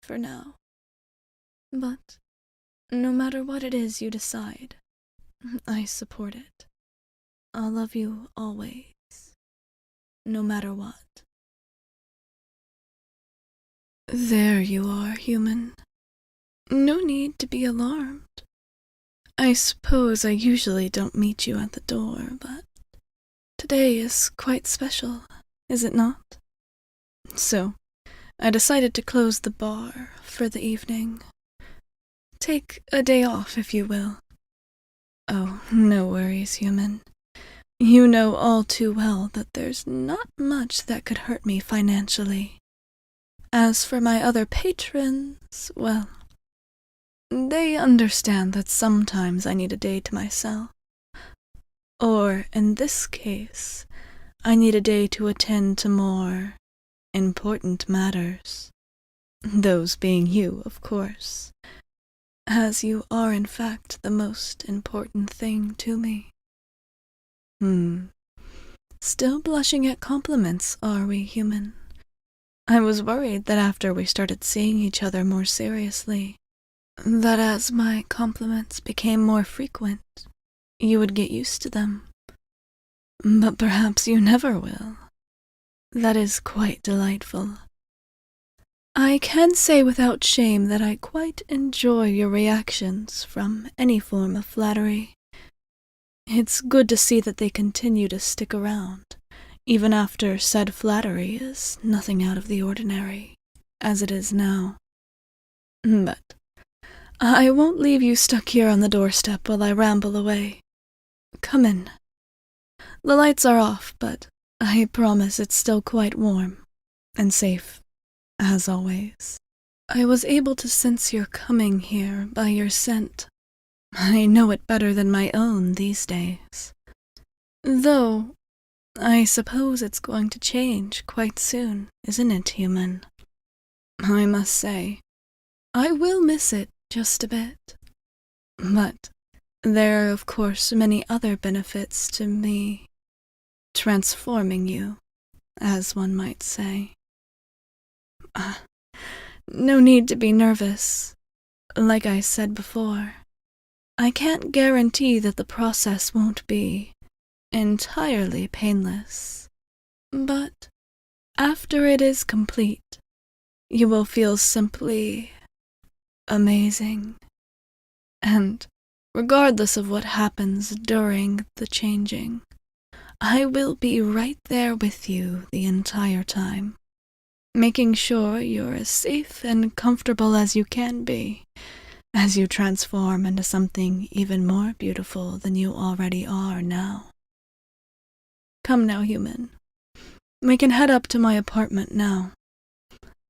for now. But no matter what it is you decide, I support it. I'll love you always, no matter what. There you are, human. No need to be alarmed. I suppose I usually don't meet you at the door, but today is quite special, is it not? So, I decided to close the bar for the evening. Take a day off, if you will. Oh, no worries, human. You know all too well that there's not much that could hurt me financially. As for my other patrons, well, they understand that sometimes I need a day to myself. Or, in this case, I need a day to attend to more important matters. Those being you, of course. as you are in fact the most important thing to me. Still blushing at compliments, are we, human? I was worried that after we started seeing each other more seriously, that as my compliments became more frequent, you would get used to them. But perhaps you never will. That is quite delightful. I can say without shame that I quite enjoy your reactions from any form of flattery. It's good to see that they continue to stick around, even after said flattery is nothing out of the ordinary, as it is now. But I won't leave you stuck here on the doorstep while I ramble away. Come in. The lights are off, but I promise it's still quite warm and safe, as always. I was able to sense your coming here by your scent. I know it better than my own these days. Though, I suppose it's going to change quite soon, isn't it, human? I must say, I will miss it just a bit. But there are, of course, many other benefits to me transforming you, as one might say. No need to be nervous. Like I said before, I can't guarantee that the process won't be entirely painless. But after it is complete, you will feel simply amazing. And regardless of what happens during the changing, I will be right there with you the entire time, making sure you're as safe and comfortable as you can be, as you transform into something even more beautiful than you already are now. Come now, human. We can head up to my apartment now.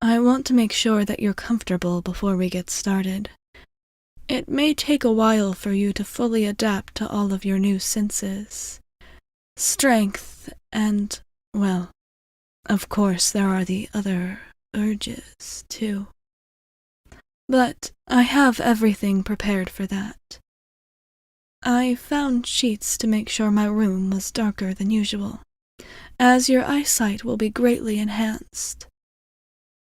I want to make sure that you're comfortable before we get started. It may take a while for you to fully adapt to all of your new senses. Strength and, well, of course there are the other urges, too. But I have everything prepared for that. I found sheets to make sure my room was darker than usual, as your eyesight will be greatly enhanced.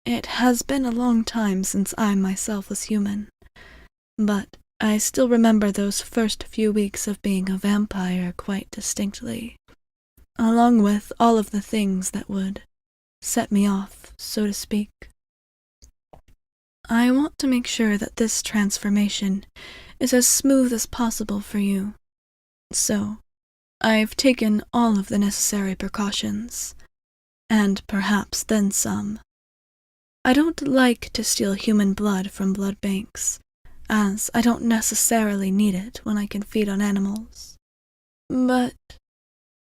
It has been a long time since I myself was human, but I still remember those first few weeks of being a vampire quite distinctly, along with all of the things that would set me off, so to speak. I want to make sure that this transformation is as smooth as possible for you, so I've taken all of the necessary precautions, and perhaps then some. I don't like to steal human blood from blood banks, as I don't necessarily need it when I can feed on animals. But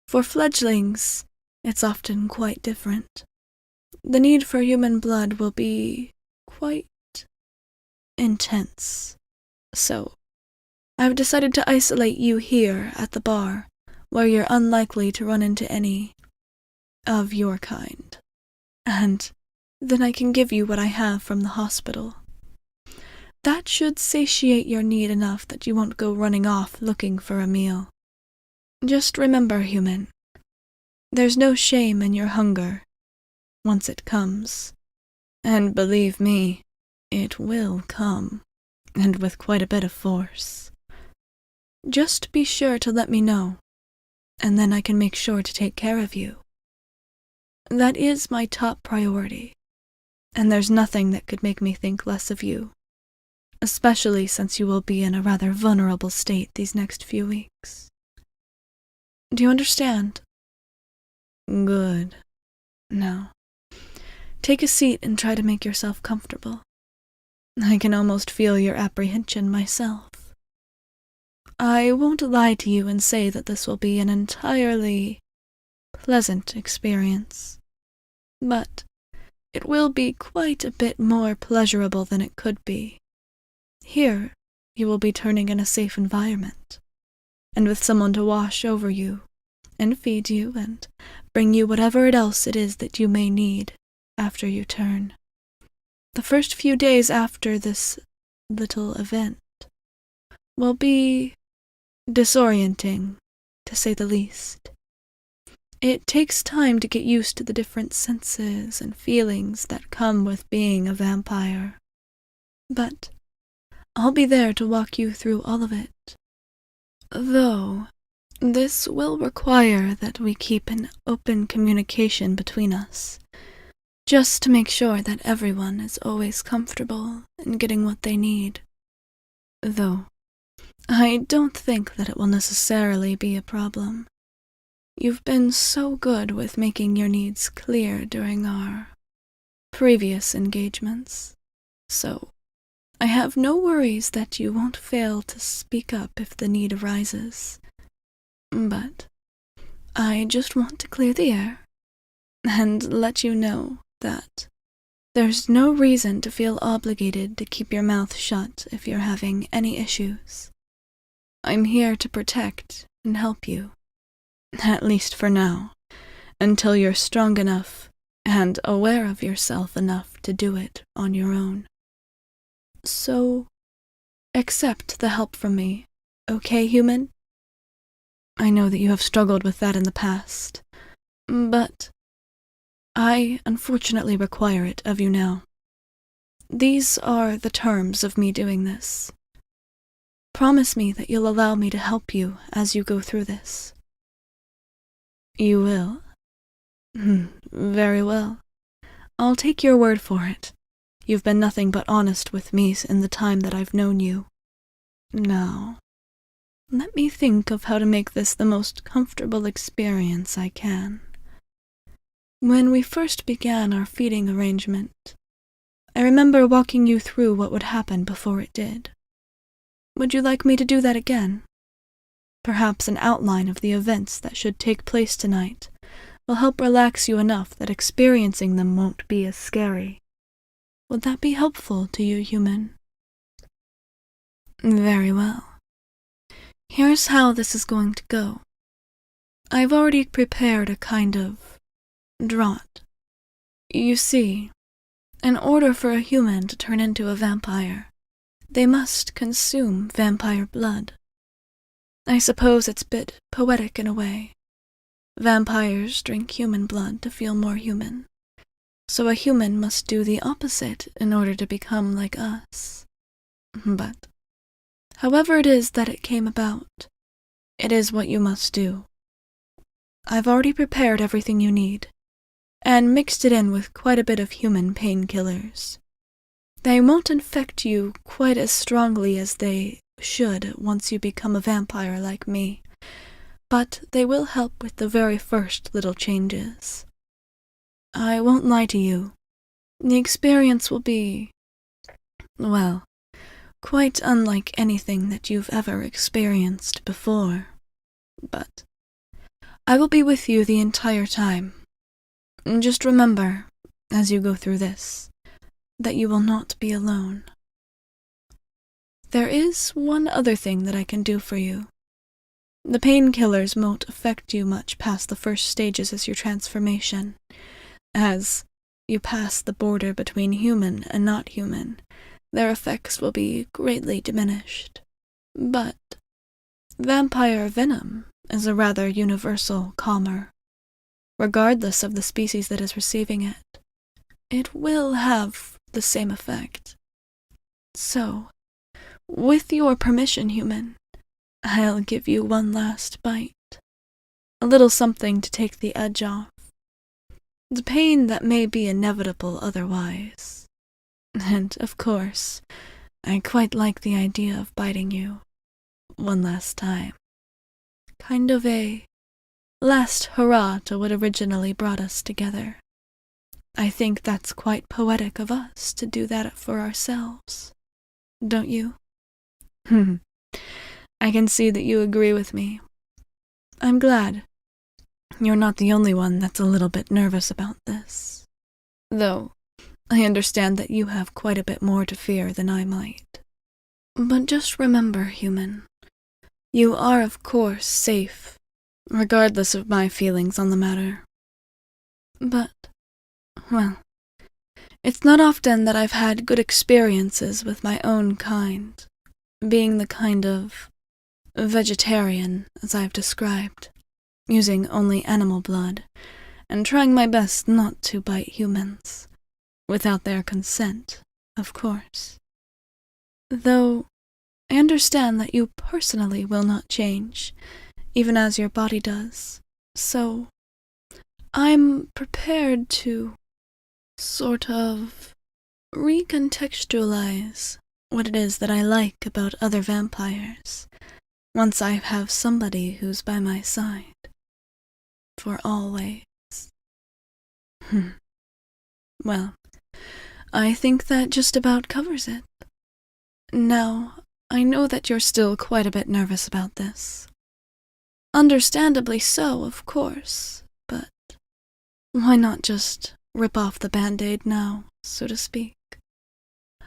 for fledglings, it's often quite different. The need for human blood will be quite intense. So, I've decided to isolate you here at the bar, where you're unlikely to run into any of your kind. And then I can give you what I have from the hospital. That should satiate your need enough that you won't go running off looking for a meal. Just remember, human, there's no shame in your hunger, once it comes. And believe me, it will come, and with quite a bit of force. Just be sure to let me know, and then I can make sure to take care of you. That is my top priority, and there's nothing that could make me think less of you, especially since you will be in a rather vulnerable state these next few weeks. Do you understand? Good. Now, take a seat and try to make yourself comfortable. I can almost feel your apprehension myself. I won't lie to you and say that this will be an entirely pleasant experience, but it will be quite a bit more pleasurable than it could be. Here, you will be turning in a safe environment, and with someone to wash over you, and feed you, and bring you whatever else it is that you may need after you turn. The first few days after this little event will be disorienting, to say the least. It takes time to get used to the different senses and feelings that come with being a vampire. But I'll be there to walk you through all of it. Though, this will require that we keep an open communication between us, just to make sure that everyone is always comfortable in getting what they need. Though, I don't think that it will necessarily be a problem. You've been so good with making your needs clear during our previous engagements, so I have no worries that you won't fail to speak up if the need arises. But I just want to clear the air and let you know that there's no reason to feel obligated to keep your mouth shut if you're having any issues. I'm here to protect and help you, at least for now, until you're strong enough and aware of yourself enough to do it on your own. So, accept the help from me, okay, human? I know that you have struggled with that in the past, but I unfortunately require it of you now. These are the terms of me doing this. Promise me that you'll allow me to help you as you go through this. You will? Very well. I'll take your word for it. You've been nothing but honest with me in the time that I've known you. Now, let me think of how to make this the most comfortable experience I can. When we first began our feeding arrangement, I remember walking you through what would happen before it did. Would you like me to do that again? Perhaps an outline of the events that should take place tonight will help relax you enough that experiencing them won't be as scary. Would that be helpful to you, human? Very well. Here's how this is going to go. I've already prepared a kind of draught. You see, in order for a human to turn into a vampire, they must consume vampire blood. I suppose it's a bit poetic in a way. Vampires drink human blood to feel more human, so a human must do the opposite in order to become like us. But however it is that it came about, it is what you must do. I've already prepared everything you need, and mixed it in with quite a bit of human painkillers. They won't infect you quite as strongly as they should once you become a vampire like me, but they will help with the very first little changes. I won't lie to you. The experience will be, well, quite unlike anything that you've ever experienced before. But I will be with you the entire time. Just remember, as you go through this, that you will not be alone. There is one other thing that I can do for you. The painkillers won't affect you much past the first stages of your transformation. As you pass the border between human and not human, their effects will be greatly diminished. But vampire venom is a rather universal calmer. Regardless of the species that is receiving it, it will have the same effect. So, with your permission, human, I'll give you one last bite. A little something to take the edge off. The pain that may be inevitable otherwise. And, of course, I quite like the idea of biting you one last time. Kind of a last hurrah to what originally brought us together. I think that's quite poetic of us to do that for ourselves. Don't you? I can see that you agree with me. I'm glad. You're not the only one that's a little bit nervous about this. Though, I understand that you have quite a bit more to fear than I might. But just remember, human, you are of course safe, regardless of my feelings on the matter. But, well, it's not often that I've had good experiences with my own kind. being the kind of vegetarian as I've described, using only animal blood, and trying my best not to bite humans, without their consent, of course. Though I understand that you personally will not change, even as your body does, so I'm prepared to sort of recontextualize what it is that I like about other vampires, once I have somebody who's by my side. For always. Well, I think that just about covers it. Now, I know that you're still quite a bit nervous about this. Understandably so, of course, but why not just rip off the Band-Aid now, so to speak?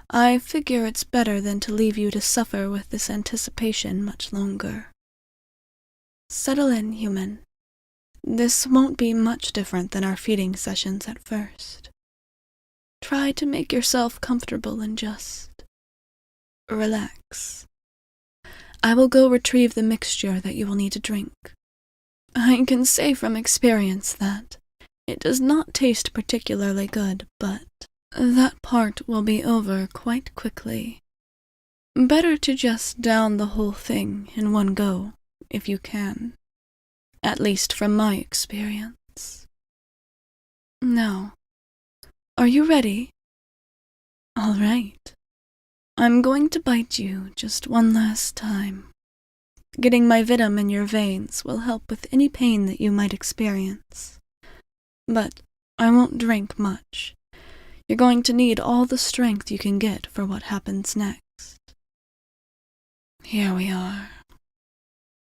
I figure it's better than to leave you to suffer with this anticipation much longer. Settle in, human. This won't be much different than our feeding sessions at first. Try to make yourself comfortable and just relax. I will go retrieve the mixture that you will need to drink. I can say from experience that it does not taste particularly good, but that part will be over quite quickly. Better to just down the whole thing in one go, if you can. At least from my experience. Now, are you ready? All right. I'm going to bite you just one last time. Getting my venom in your veins will help with any pain that you might experience. But I won't drink much. You're going to need all the strength you can get for what happens next. Here we are.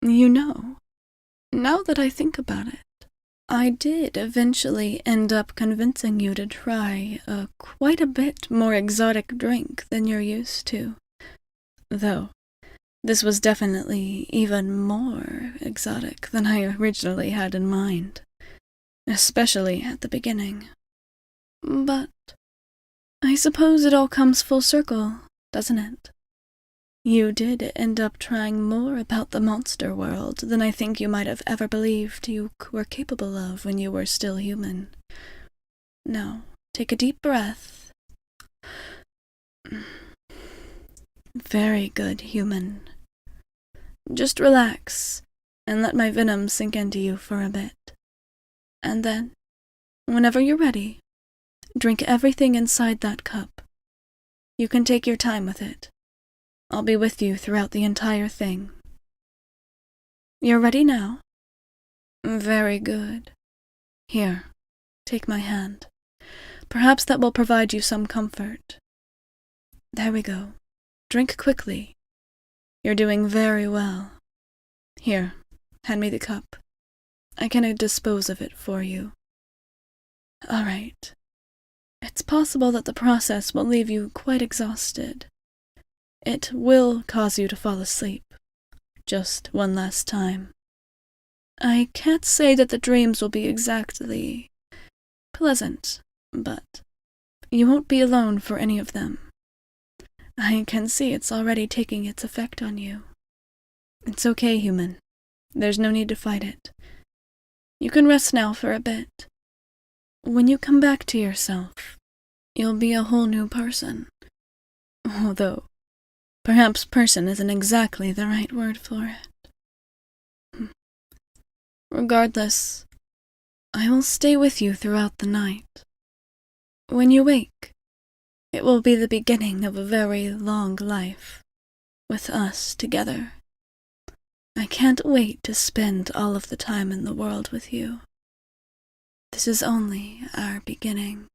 You know, now that I think about it, I did eventually end up convincing you to try a quite a bit more exotic drink than you're used to. Though, this was definitely even more exotic than I originally had in mind, especially at the beginning. But I suppose it all comes full circle, doesn't it? You did end up trying more about the monster world than I think you might have ever believed you were capable of when you were still human. Now, take a deep breath. Very good, human. Just relax and let my venom sink into you for a bit. And then, whenever you're ready, drink everything inside that cup. You can take your time with it. I'll be with you throughout the entire thing. You're ready now? Very good. Here, take my hand. Perhaps that will provide you some comfort. There we go. Drink quickly. You're doing very well. Here, hand me the cup. I can dispose of it for you. All right. It's possible that the process will leave you quite exhausted. It will cause you to fall asleep, just one last time. I can't say that the dreams will be exactly pleasant, but you won't be alone for any of them. I can see it's already taking its effect on you. It's okay, human. There's no need to fight it. You can rest now for a bit. When you come back to yourself, you'll be a whole new person. Although, perhaps person isn't exactly the right word for it. Regardless, I will stay with you throughout the night. When you wake, it will be the beginning of a very long life, with us together. I can't wait to spend all of the time in the world with you. This is only our beginning.